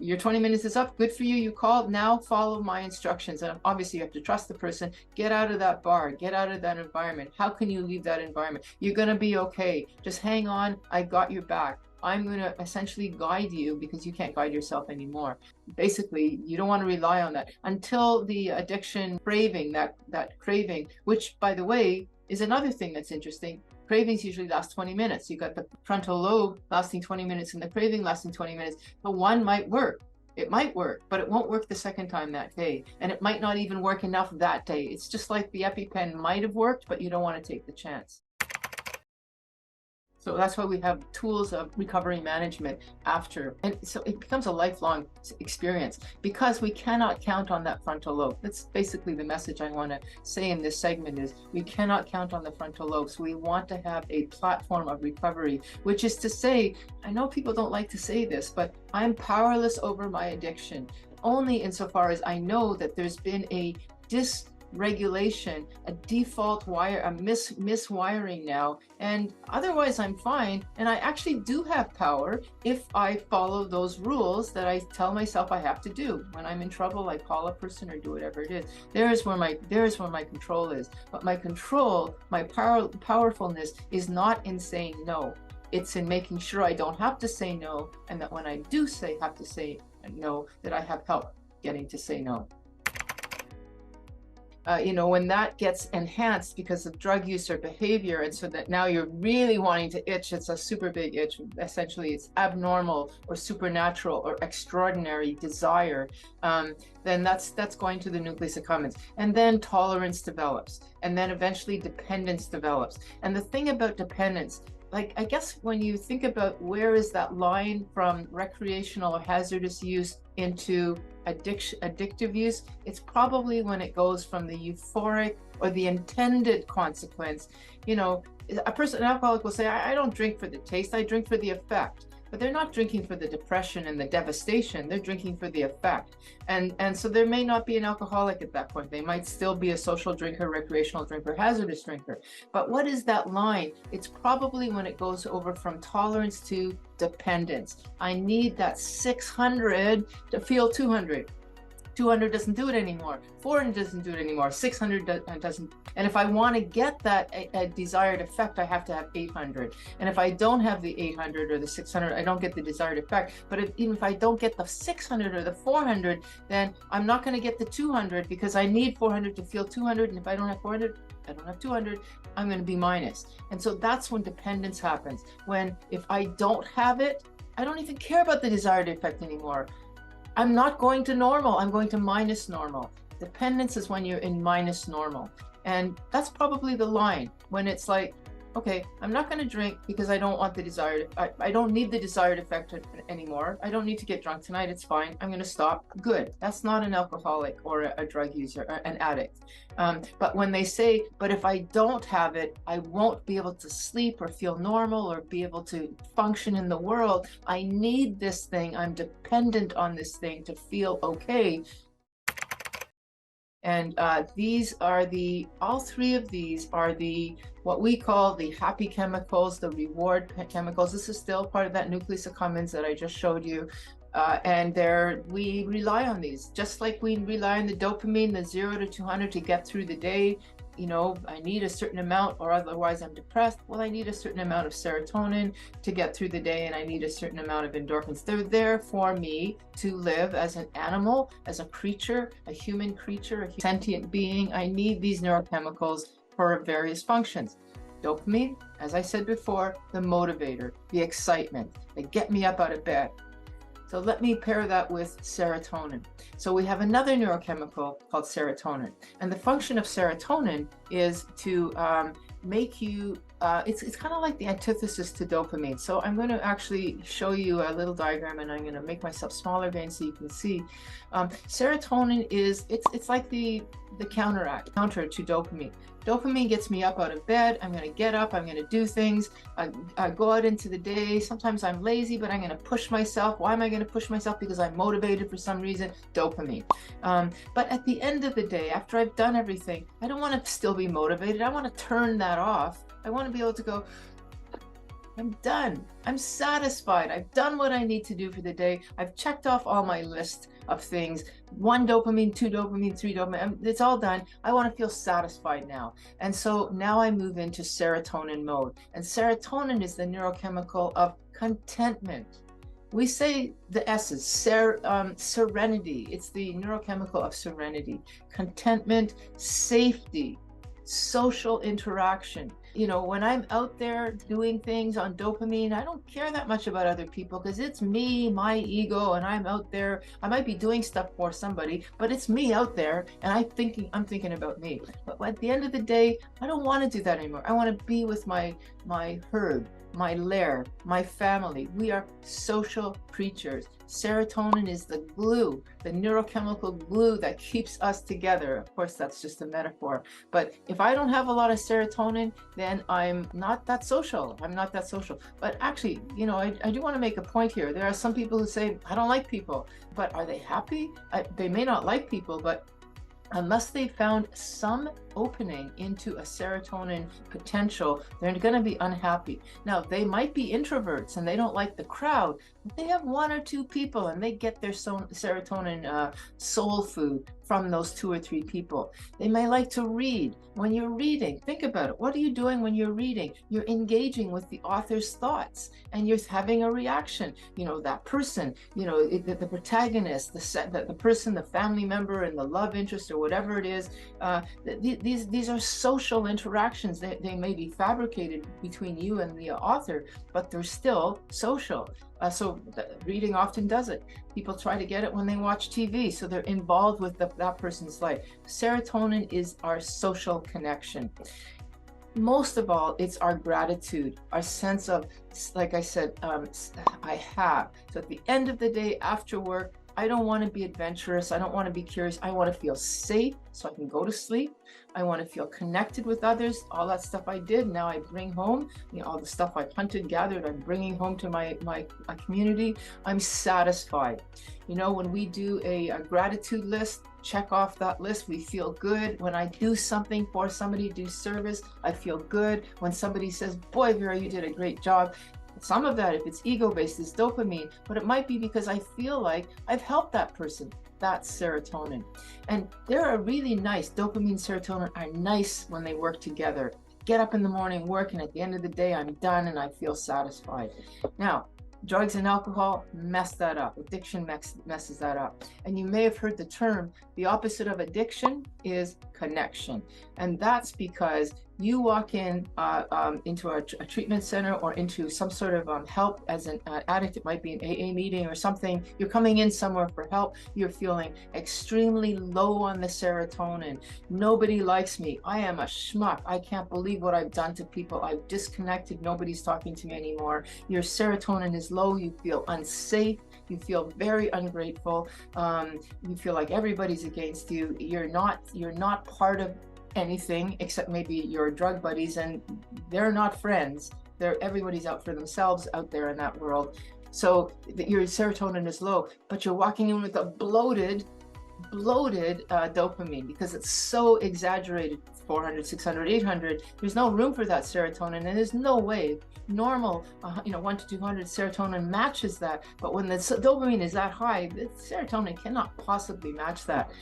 your 20 minutes is up, good for you, you called, now follow my instructions. And obviously you have to trust the person. Get out of that bar, get out of that environment. How can you leave that environment? You're going to be okay. Just hang on, I got your back. I'm going to essentially guide you because you can't guide yourself anymore. Basically, you don't want to rely on that until the addiction craving, that craving, which, by the way, is another thing that's interesting. Cravings usually last 20 minutes. You got the frontal lobe lasting 20 minutes and the craving lasting 20 minutes. But one might work. It might work, but it won't work the second time that day. And it might not even work enough that day. It's just like the EpiPen might have worked, but you don't want to take the chance. So that's why we have tools of recovery management after. And so it becomes a lifelong experience because we cannot count on that frontal lobe. That's basically the message I want to say in this segment is we cannot count on the frontal lobe. So we want to have a platform of recovery, which is to say, I know people don't like to say this, but I'm powerless over my addiction, only insofar as I know that there's been a dysregulation, a default wire, a miswiring now, and otherwise I'm fine. And I actually do have power if I follow those rules that I tell myself I have to do. When I'm in trouble, I call a person or do whatever it is. There's where my control is. But my control, my powerfulness is not in saying no. It's in making sure I don't have to say no, and that when I do have to say no, that I have help getting to say no. When that gets enhanced because of drug use or behavior, and so that now you're really wanting to itch, it's a super big itch. Essentially, it's abnormal or supernatural or extraordinary desire. Then that's going to the nucleus accumbens. And then tolerance develops. And then eventually dependence develops. And the thing about dependence, like, I guess when you think about where is that line from recreational or hazardous use into addictive use, it's probably when it goes from the euphoric or the intended consequence. An alcoholic will say, I don't drink for the taste, I drink for the effect. But they're not drinking for the depression and the devastation, they're drinking for the effect. And so there may not be an alcoholic at that point. They might still be a social drinker, recreational drinker, hazardous drinker. But what is that line? It's probably when it goes over from tolerance to dependence. I need that 600 to feel 200. 200 doesn't do it anymore. 400 doesn't do it anymore. 600 doesn't. And if I want to get that desired effect, I have to have 800. And if I don't have the 800 or the 600, I don't get the desired effect. But even if I don't get the 600 or the 400, then I'm not going to get the 200 because I need 400 to feel 200. And if I don't have 400, I don't have 200, I'm going to be minus. And so that's when dependence happens. When if I don't have it, I don't even care about the desired effect anymore. I'm not going to normal, I'm going to minus normal. Dependence is when you're in minus normal. And that's probably the line when it's like, okay, I'm not going to drink because I don't want the desired, I don't need the desired effect anymore. I don't need to get drunk tonight, it's fine. I'm going to stop. Good. That's not an alcoholic or a drug user, or an addict. But when they say, but if I don't have it, I won't be able to sleep or feel normal or be able to function in the world. I need this thing. I'm dependent on this thing to feel okay. And all three of these are what we call the happy chemicals, the reward chemicals. This is still part of that nucleus accumbens that I just showed you. And we rely on these, just like we rely on the dopamine, the 0 to 200 to get through the day. I need a certain amount or otherwise I'm depressed. Well, I need a certain amount of serotonin to get through the day, and I need a certain amount of endorphins. They're there for me to live as an animal, as a creature, a human creature, a sentient being. I need these neurochemicals for various functions. Dopamine, as I said before, the motivator, the excitement. They get me up out of bed. So let me pair that with serotonin. So we have another neurochemical called serotonin. And the function of serotonin is to make you, it's kind of like the antithesis to dopamine. So I'm going to actually show you a little diagram, and I'm going to make myself smaller again so you can see. Serotonin is, it's like the counter to dopamine. Dopamine gets me up out of bed. I'm going to get up. I'm going to do things. I go out into the day. Sometimes I'm lazy, but I'm going to push myself. Why am I going to push myself? Because I'm motivated for some reason. Dopamine. But at the end of the day, after I've done everything, I don't want to still be motivated. I want to turn that off. I want to be able to go, I'm done. I'm satisfied. I've done what I need to do for the day. I've checked off all my list of things. 1 dopamine, 2 dopamine, 3 dopamine. It's all done. I want to feel satisfied now. And so now I move into serotonin mode. And serotonin is the neurochemical of contentment. We say the S's, serenity. It's the neurochemical of serenity, contentment, safety, social interaction. You know, when I'm out there doing things on dopamine, I don't care that much about other people because it's me, my ego, and I'm out there. I might be doing stuff for somebody, but it's me out there, and I'm thinking about me. But at the end of the day, I don't want to do that anymore. I want to be with my herd, my lair, my family. We are social creatures. Serotonin is the glue, the neurochemical glue that keeps us together. Of course, that's just a metaphor. But if I don't have a lot of serotonin, then I'm not that social. I'm not that social. But actually, you know, I do want to make a point here. There are some people who say, I don't like people, but are they happy? They may not like people, but unless they found some opening into a serotonin potential, they're going to be unhappy. Now, they might be introverts and they don't like the crowd, but they have 1 or 2 people and they get their serotonin soul food from those 2 or 3 people. They may like to read. When you're reading, think about it. What are you doing when you're reading? You're engaging with the author's thoughts and you're having a reaction. You know, that person, you know, the protagonist, the person, the family member, and the love interest or whatever it is. These are social interactions. They may be fabricated between you and the author, but they're still social. So reading often does it. People try to get it when they watch TV, so they're involved with that person's life. Serotonin is our social connection. Most of all, it's our gratitude, our sense of, like I said, I have. So at the end of the day, after work, I don't want to be adventurous. I don't want to be curious. I want to feel safe so I can go to sleep. I want to feel connected with others. All that stuff I did, now I bring home, you know, all the stuff I've hunted, gathered, I'm bringing home to my community. I'm satisfied. You know, when we do a gratitude list, check off that list, we feel good. When I do something for somebody, do service, I feel good. When somebody says, boy, Vera, you did a great job. Some of that, if it's ego-based, is dopamine, but it might be because I feel like I've helped that person. That's serotonin. And they're really nice. Dopamine, serotonin are nice when they work together. Get up in the morning, work, and at the end of the day, I'm done and I feel satisfied. Now, drugs and alcohol mess that up. Addiction messes that up. And you may have heard the term, the opposite of addiction is connection. And that's because you walk in into a treatment center or into some sort of help as an addict. It might be an AA meeting or something. You're coming in somewhere for help. You're feeling extremely low on the serotonin. Nobody likes me. I am a schmuck. I can't believe what I've done to people. I've disconnected. Nobody's talking to me anymore. Your serotonin is low. You feel unsafe. You feel very ungrateful. You feel like everybody's against you. You're not part of anything except maybe your drug buddies, and they're not friends. Everybody's out for themselves out there in that world. So your serotonin is low, but you're walking in with a bloated dopamine because it's so exaggerated. 400, 600, 800. There's no room for that serotonin, and there's no way normal 1 to 200 serotonin matches that. But when the dopamine is that high, the serotonin cannot possibly match that.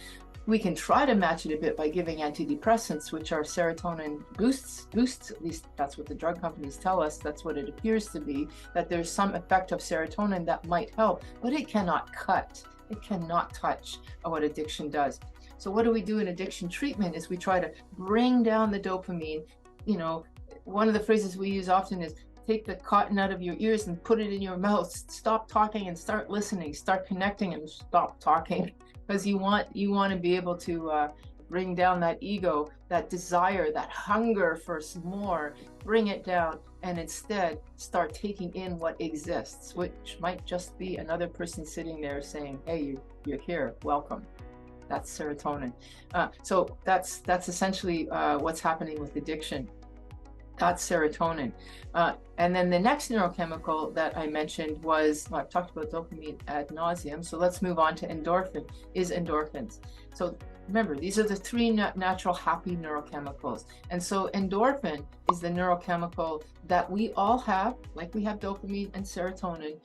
We can try to match it a bit by giving antidepressants, which are serotonin boosts, at least that's what the drug companies tell us. That's what it appears to be, that there's some effect of serotonin that might help, but it cannot cut. It cannot touch what addiction does. So what do we do in addiction treatment is we try to bring down the dopamine. You know, one of the phrases we use often is take the cotton out of your ears and put it in your mouth. Stop talking and start listening. Start connecting and stop talking. Because you want to be able to bring down that ego, that desire, that hunger for more, bring it down, and instead start taking in what exists, which might just be another person sitting there saying, hey, you're here, welcome. That's serotonin. So that's essentially what's happening with addiction. That's serotonin. And then the next neurochemical that I mentioned was, I've talked about dopamine ad nauseum, so let's move on to endorphins. So Remember, these are the three natural happy neurochemicals. And so endorphin is the neurochemical that we all have, like we have dopamine and serotonin.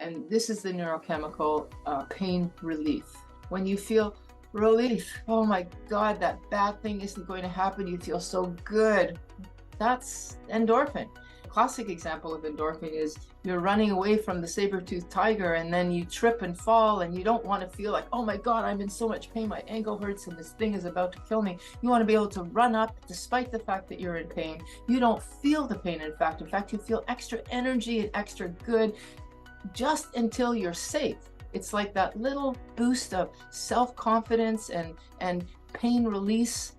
And this is the neurochemical pain relief. When you feel relief, oh my God, that bad thing isn't going to happen. You feel so good. That's endorphin. Classic example of endorphin is you're running away from the saber-toothed tiger and then you trip and fall, and you don't want to feel like, oh my God, I'm in so much pain, my ankle hurts and this thing is about to kill me. You want to be able to run up despite the fact that you're in pain. You don't feel the pain. In fact, you feel extra energy and extra good just until you're safe. It's like that little boost of self-confidence and pain relief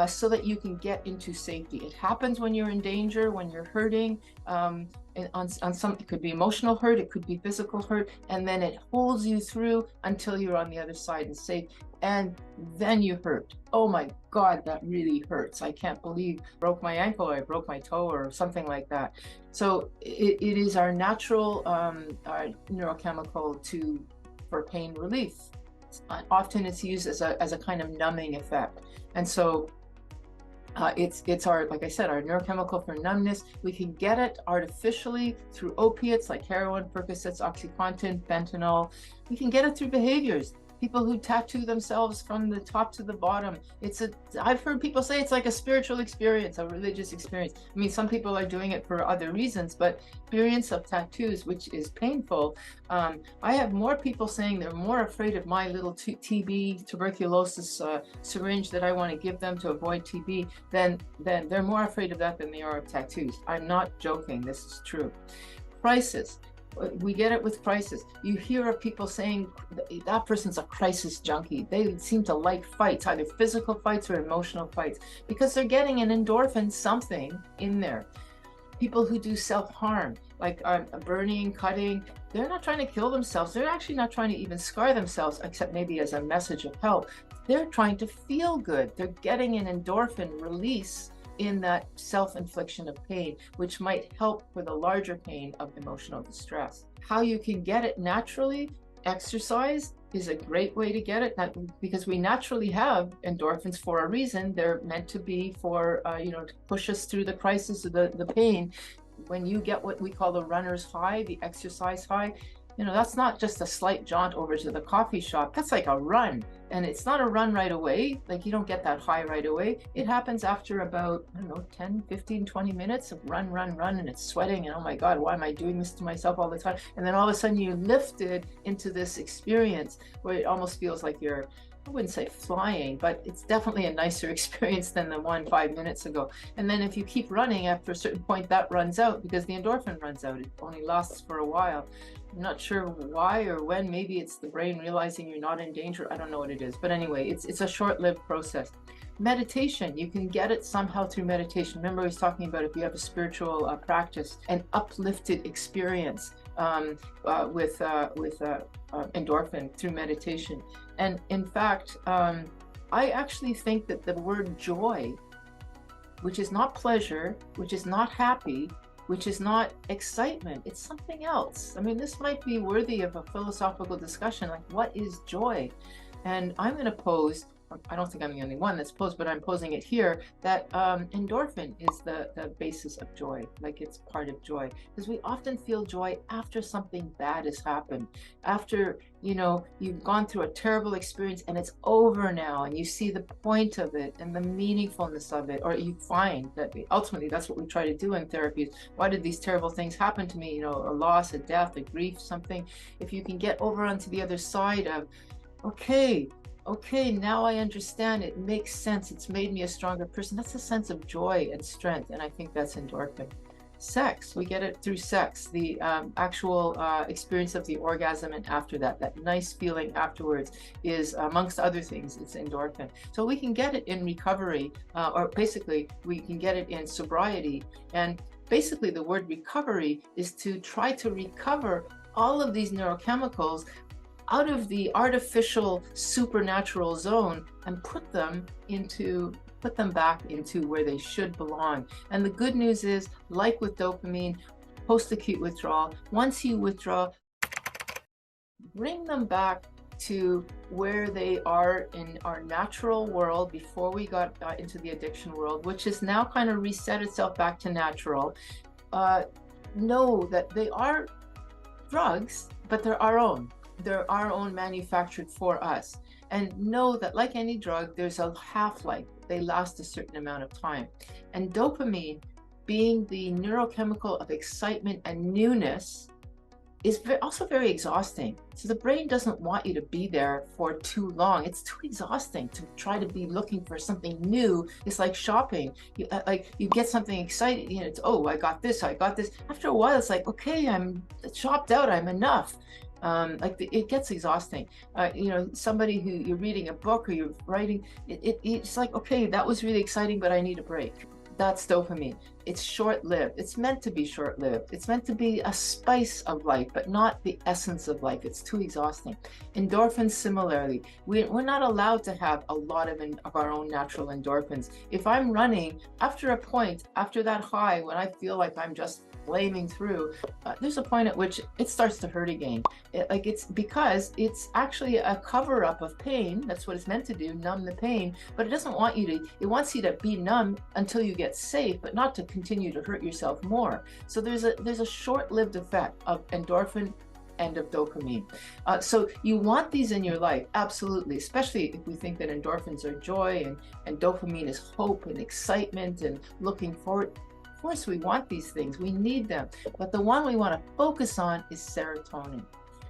so that you can get into safety. It happens when you're in danger, when you're hurting, and on some, it could be emotional hurt, it could be physical hurt, and then it holds you through until you're on the other side and safe, and then you hurt. Oh my God, that really hurts. I can't believe I broke my ankle or I broke my toe or something like that. So it is our natural neurochemical for pain relief. Often it's used as a kind of numbing effect. And so it's our, like I said, our neurochemical for numbness. We can get it artificially through opiates like heroin, Percocets, OxyContin, fentanyl. We can get it through behaviors. People who tattoo themselves from the top to the bottom. I've heard people say it's like a spiritual experience, a religious experience. I mean, some people are doing it for other reasons, but experience of tattoos, which is painful. I have more people saying they're more afraid of my little TB, tuberculosis syringe that I want to give them to avoid TB, than they're more afraid of that than they are of tattoos. I'm not joking, this is true. Crisis. We get it with crisis. You hear of people saying that person's a crisis junkie. They seem to like fights, either physical fights or emotional fights, because they're getting an endorphin something in there. People who do self-harm, like burning, cutting, they're not trying to kill themselves. They're actually not trying to even scar themselves, except maybe as a message of help. They're trying to feel good. They're getting an endorphin release in that self-infliction of pain, which might help with a larger pain of emotional distress. How you can get it naturally, exercise is a great way to get it, because we naturally have endorphins for a reason. They're meant to be for, to push us through the crisis of the pain. When you get what we call the runner's high, the exercise high, that's not just a slight jaunt over to the coffee shop. That's like a run. And it's not a run right away. Like, you don't get that high right away. It happens after about, 10, 15, 20 minutes of run, and it's sweating. And oh my God, why am I doing this to myself all the time? And then all of a sudden you're lifted into this experience where it almost feels like you're, I wouldn't say flying, but it's definitely a nicer experience than the one 5 minutes ago. And then if you keep running, after a certain point, that runs out because the endorphin runs out. It only lasts for a while. I'm not sure why or when. Maybe it's the brain realizing you're not in danger. I don't know what it is. But anyway, it's a short-lived process. Meditation, you can get it somehow through meditation. Remember I was talking about if you have a spiritual practice, an uplifted experience with endorphin through meditation. And in fact, I actually think that the word joy, which is not pleasure, which is not happy, which is not excitement, it's something else. I mean, this might be worthy of a philosophical discussion, like what is joy? And I'm going to pose, I don't think I'm the only one that's posed, but I'm posing it here, that endorphin is the basis of joy, like it's part of joy. Because we often feel joy after something bad has happened, after, you've gone through a terrible experience and it's over now, and you see the point of it and the meaningfulness of it, or you find that ultimately that's what we try to do in therapy. Why did these terrible things happen to me? A loss, a death, a grief, something. If you can get over onto the other side of, okay, now I understand, it makes sense, it's made me a stronger person. That's a sense of joy and strength, and I think that's endorphin. Sex, we get it through sex, the actual experience of the orgasm, and after that nice feeling afterwards is, amongst other things, it's endorphin. So we can get it in recovery, or basically we can get it in sobriety. And basically the word recovery is to try to recover all of these neurochemicals out of the artificial supernatural zone and put them back into where they should belong. And the good news is, like with dopamine, post-acute withdrawal, once you withdraw, bring them back to where they are in our natural world before we got into the addiction world, which has now kind of reset itself back to natural. Know that they are drugs, but they're our own. They're our own, manufactured for us. And know that like any drug, there's a half-life. They last a certain amount of time. And dopamine, being the neurochemical of excitement and newness, is also very exhausting. So the brain doesn't want you to be there for too long. It's too exhausting to try to be looking for something new. It's like shopping. You get something exciting, it's, oh, I got this. After a while, it's like, okay, I'm shopped out, I'm enough. It gets exhausting. Somebody who you're reading a book or you're writing, it's like, okay, that was really exciting, but I need a break. That's dopamine. It's short-lived. It's meant to be short-lived. It's meant to be a spice of life, but not the essence of life. It's too exhausting. Endorphins, similarly. We're not allowed to have a lot of our own natural endorphins. If I'm running, after a point, after that high, when I feel like I'm just flaming through, there's a point at which it starts to hurt again. It's because it's actually a cover-up of pain. That's what it's meant to do, numb the pain, but it doesn't want you to, it wants you to be numb until you get safe, but not to continue to hurt yourself more. So there's a short-lived effect of endorphin and of dopamine. So you want these in your life, absolutely, especially if we think that endorphins are joy and dopamine is hope and excitement and looking forward. Of course, we want these things, we need them, but the one we want to focus on is serotonin,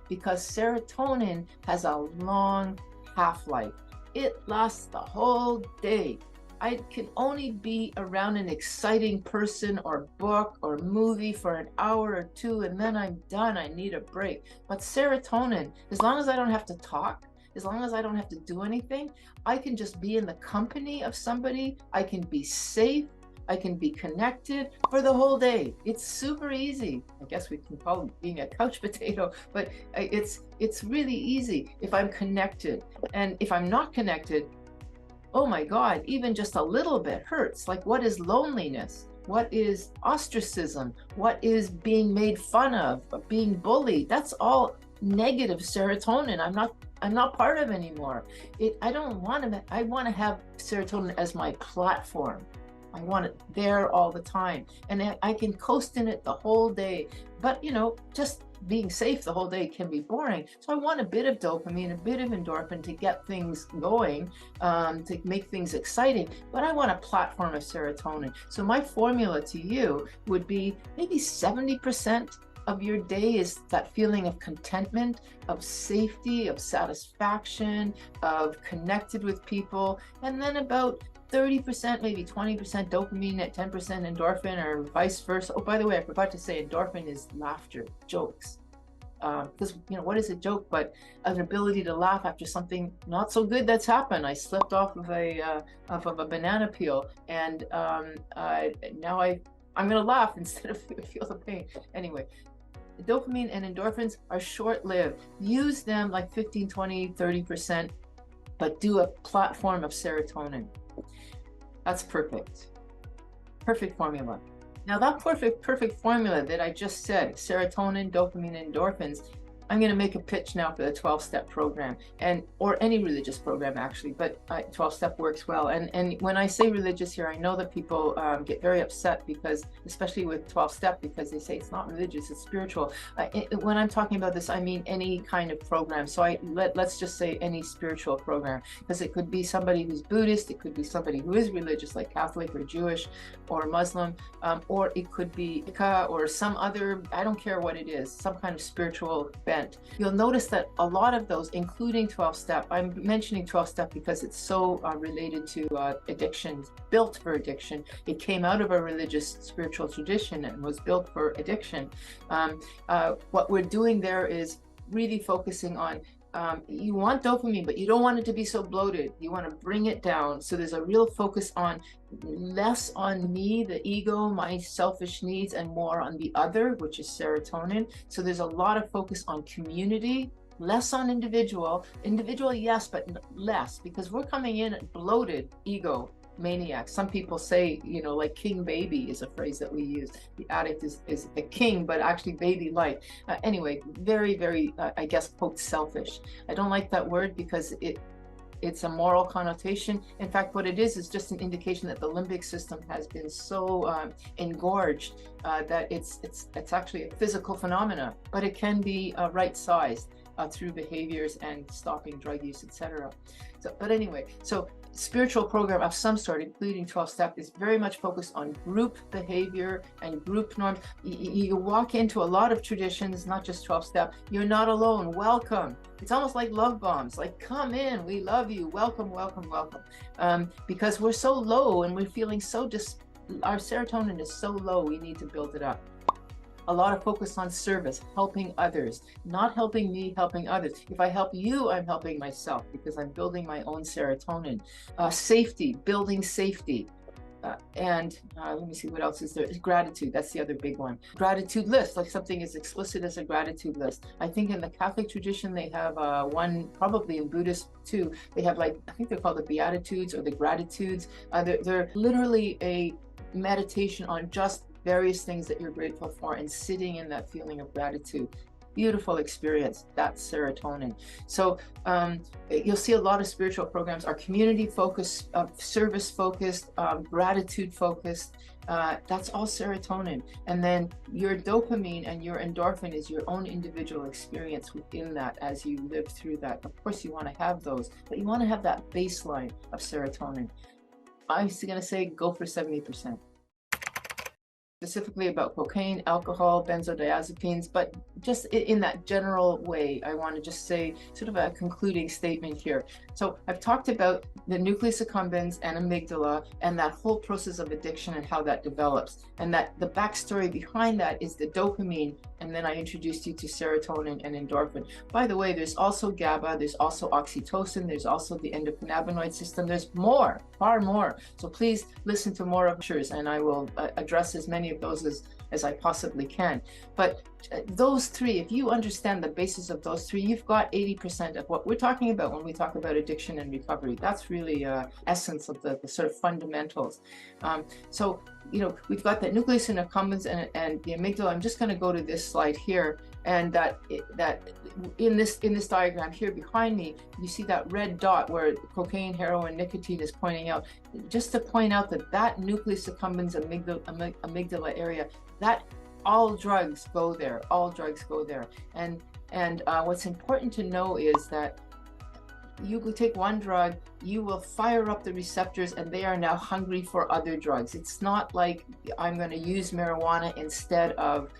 because serotonin has a long half-life. It lasts the whole day. I can only be around an exciting person or book or movie for an hour or two, and then I'm done. I need a break. But serotonin, as long as I don't have to talk, as long as I don't have to do anything, I can just be in the company of somebody. I can be safe. I can be connected for the whole day. It's super easy. I guess we can call it being a couch potato, but it's really easy if I'm connected. And if I'm not connected, oh my God, even just a little bit hurts. Like, what is loneliness? What is ostracism? What is being made fun of, being bullied? That's all negative serotonin. I'm not part of anymore. I want to have serotonin as my platform. I want it there all the time, and I can coast in it the whole day. But just being safe the whole day can be boring. So I want a bit of dopamine, a bit of endorphin to get things going, to make things exciting. But I want a platform of serotonin. So my formula to you would be maybe 70% of your day is that feeling of contentment, of safety, of satisfaction, of connected with people, and then about 30%, maybe 20% dopamine, at 10% endorphin, or vice versa. Oh, by the way, I forgot to say endorphin is laughter, jokes. Because what is a joke but an ability to laugh after something not so good that's happened? I slipped off of a banana peel, and now I'm gonna laugh instead of feel the pain. Anyway, dopamine and endorphins are short-lived. Use them like 15, 20, 30%, but do a platform of serotonin. That's perfect. Perfect formula. Now that perfect formula that I just said, serotonin, dopamine, and endorphins, I'm going to make a pitch now for the 12-step program, or any religious program actually, but 12-step works well. And when I say religious here, I know that people get very upset, because especially with 12-step, because they say it's not religious, it's spiritual. When I'm talking about this, I mean any kind of program. So let's just say any spiritual program, because it could be somebody who's Buddhist, it could be somebody who is religious like Catholic or Jewish or Muslim, or it could be Wicca or some other, I don't care what it is, some kind of spiritual bent. You'll notice that a lot of those, including 12-step, I'm mentioning 12-step because it's so related to addiction, built for addiction. It came out of a religious spiritual tradition and was built for addiction. What we're doing there is really focusing on, you want dopamine, but you don't want it to be so bloated. You want to bring it down. So there's a real focus on less on me, the ego, my selfish needs, and more on the other, which is serotonin. So there's a lot of focus on community, less on individual, yes, but less, because we're coming in at bloated ego. maniacs. Some people say, you know, like king baby is a phrase that we use. The addict is a king, but actually baby-like. Anyway, very, very, I guess, quote, selfish. I don't like that word because it's a moral connotation. In fact, what it is just an indication that the limbic system has been so engorged that it's actually a physical phenomena, but it can be right-sized through behaviors and stopping drug use, etc. So, but anyway, so spiritual program of some sort, including 12-step, is very much focused on group behavior and group norms. You walk into a lot of traditions, not just 12-step. You're not alone. Welcome. It's almost like love bombs. Like, come in. We love you. Welcome, welcome, welcome. Because we're so low and we're feeling so our serotonin is so low. We need to build it up. A lot of focus on service, helping others, not helping me, helping others. If I help you, I'm helping myself because I'm building my own serotonin. Safety, building safety. And let me see, what else is there? Gratitude, that's the other big one. Gratitude list, like something as explicit as a gratitude list. I think in the Catholic tradition, they have one, probably in Buddhist too, they have like, I think they're called the Beatitudes or the Gratitudes. They're literally a meditation on just various things that you're grateful for and sitting in that feeling of gratitude. Beautiful experience. That's serotonin. So you'll see a lot of spiritual programs are community focused, service focused, gratitude focused. That's all serotonin. And then your dopamine and your endorphin is your own individual experience within that as you live through that. Of course, you want to have those, but you want to have that baseline of serotonin. I'm going to say go for 70%. Specifically about cocaine, alcohol, benzodiazepines, but just in that general way, I want to just say sort of a concluding statement here. So I've talked about the nucleus accumbens and amygdala and that whole process of addiction and how that develops, and that the backstory behind that is the dopamine, and then I introduced you to serotonin and endorphin. By the way, there's also GABA, there's also oxytocin, there's also the endocannabinoid system, there's more, far more. So please listen to more of yours, and I will address as many of those as I possibly can. But those three, if you understand the basis of those three, you've got 80% of what we're talking about when we talk about addiction and recovery. That's really essence of the sort of fundamentals. So, you know, we've got that nucleus and accumbens and the amygdala. I'm just going to go to this slide here, and that in this diagram here behind me, you see that red dot where cocaine, heroin, nicotine is pointing out. Just to point out that nucleus accumbens amygdala area, that all drugs go there. All drugs go there. And what's important to know is that you could take one drug, you will fire up the receptors, and they are now hungry for other drugs. It's not like I'm going to use marijuana instead of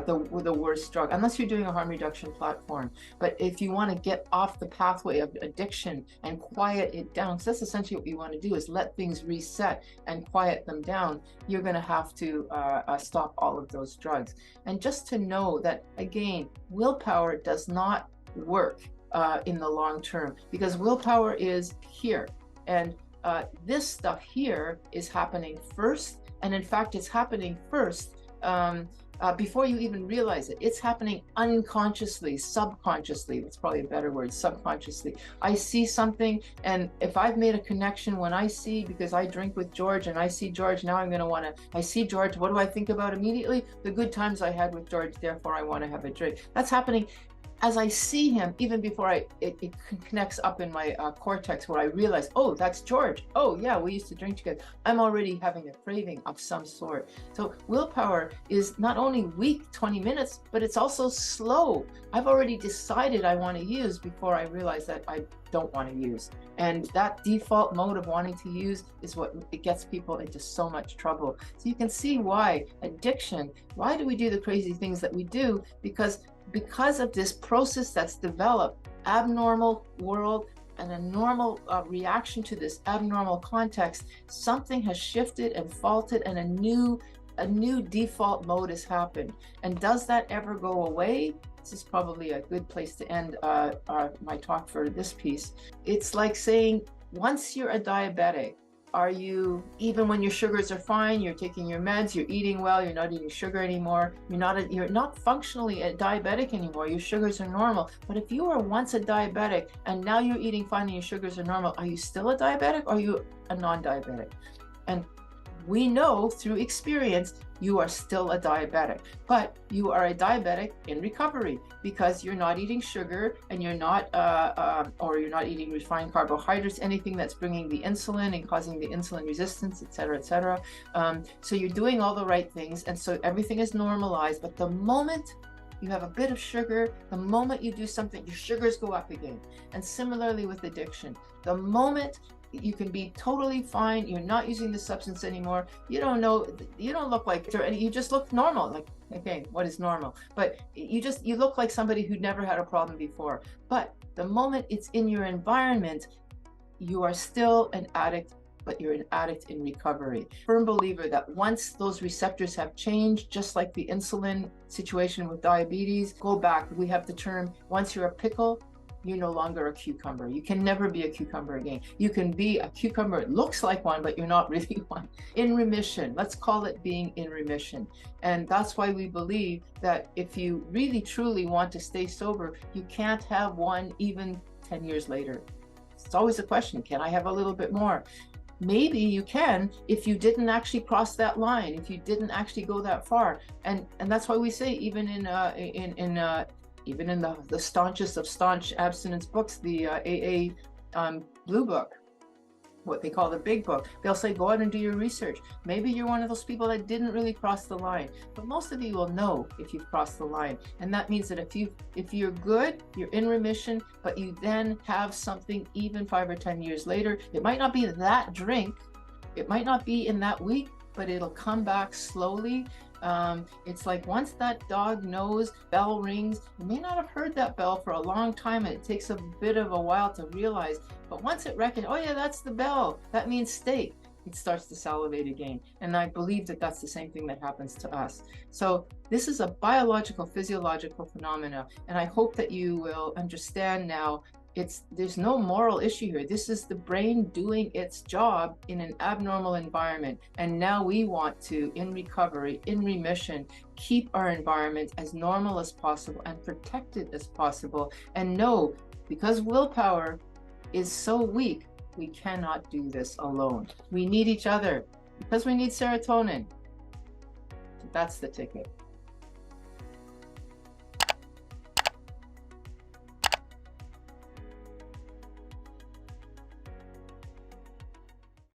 the worst drug, unless you're doing a harm reduction platform. But if you want to get off the pathway of addiction and quiet it down, because that's essentially what you want to do, is let things reset and quiet them down, you're going to have to stop all of those drugs. And just to know that, again, willpower does not work in the long term, because willpower is here, and this stuff here is happening first, and in fact it's happening first before you even realize it. It's happening unconsciously, subconsciously. That's probably a better word, subconsciously. I see something, and if I've made a connection when I see, because I drink with George and I see George, now I'm going to want to, I see George, what do I think about immediately? The good times I had with George, therefore I want to have a drink. That's happening as I see him, even before it connects up in my cortex, where I realize, oh, that's George. Oh, yeah, we used to drink together. I'm already having a craving of some sort. So willpower is not only weak 20 minutes, but it's also slow. I've already decided I want to use before I realize that I don't want to use. And that default mode of wanting to use is what it gets people into so much trouble. So you can see why addiction, why do we do the crazy things that we do? Because of this process that's developed, abnormal world and a normal reaction to this abnormal context, something has shifted and faulted, and a new default mode has happened. And does that ever go away? This is probably a good place to end my talk for this piece. It's like saying, once you're a diabetic, Are you, even when your sugars are fine, you're taking your meds, you're eating well, you're not eating sugar anymore, you're not functionally a diabetic anymore, your sugars are normal. But if you were once a diabetic and now you're eating fine and your sugars are normal, are you still a diabetic or are you a non-diabetic? And we know through experience you are still a diabetic, but you are a diabetic in recovery because you're not eating sugar and you're not or you're not eating refined carbohydrates, anything that's bringing the insulin and causing the insulin resistance, etc., etc. So you're doing all the right things, and so everything is normalized. But the moment you have a bit of sugar, the moment you do something, your sugars go up again. And similarly with addiction, the moment you can be totally fine, you're not using the substance anymore, you don't know, you don't look like, you just look normal. Like, okay, what is normal? But you look like somebody who never had a problem before. But the moment it's in your environment, you are still an addict, but you're an addict in recovery. Firm believer that once those receptors have changed, just like the insulin situation with diabetes, go back. We have the term, once you're a pickle, you're no longer a cucumber. You can never be a cucumber again. You can be a cucumber, it looks like one, but you're not really one. In remission, let's call it being in remission. And that's why we believe that if you really truly want to stay sober, you can't have one even 10 years later. It's always a question, can I have a little bit more? Maybe you can if you didn't actually cross that line, if you didn't actually go that far. And that's why we say even in the staunchest of staunch abstinence books, the AA Blue Book, what they call the big book, they'll say, go out and do your research. Maybe you're one of those people that didn't really cross the line, but most of you will know if you've crossed the line. And that means that if you're good, you're in remission, but you then have something even 5 or 10 years later, it might not be that drink, it might not be in that week, but it'll come back slowly. It's like once that dog knows, bell rings, you may not have heard that bell for a long time, and it takes a bit of a while to realize, but once it recognizes, oh yeah, that's the bell, that means steak, it starts to salivate again. And I believe that that's the same thing that happens to us. So this is a biological, physiological phenomena, and I hope that you will understand now there's no moral issue here. This is the brain doing its job in an abnormal environment. And now we want to, in recovery, in remission, keep our environment as normal as possible and protected as possible. And know, because willpower is so weak, we cannot do this alone. We need each other because we need serotonin. That's the ticket.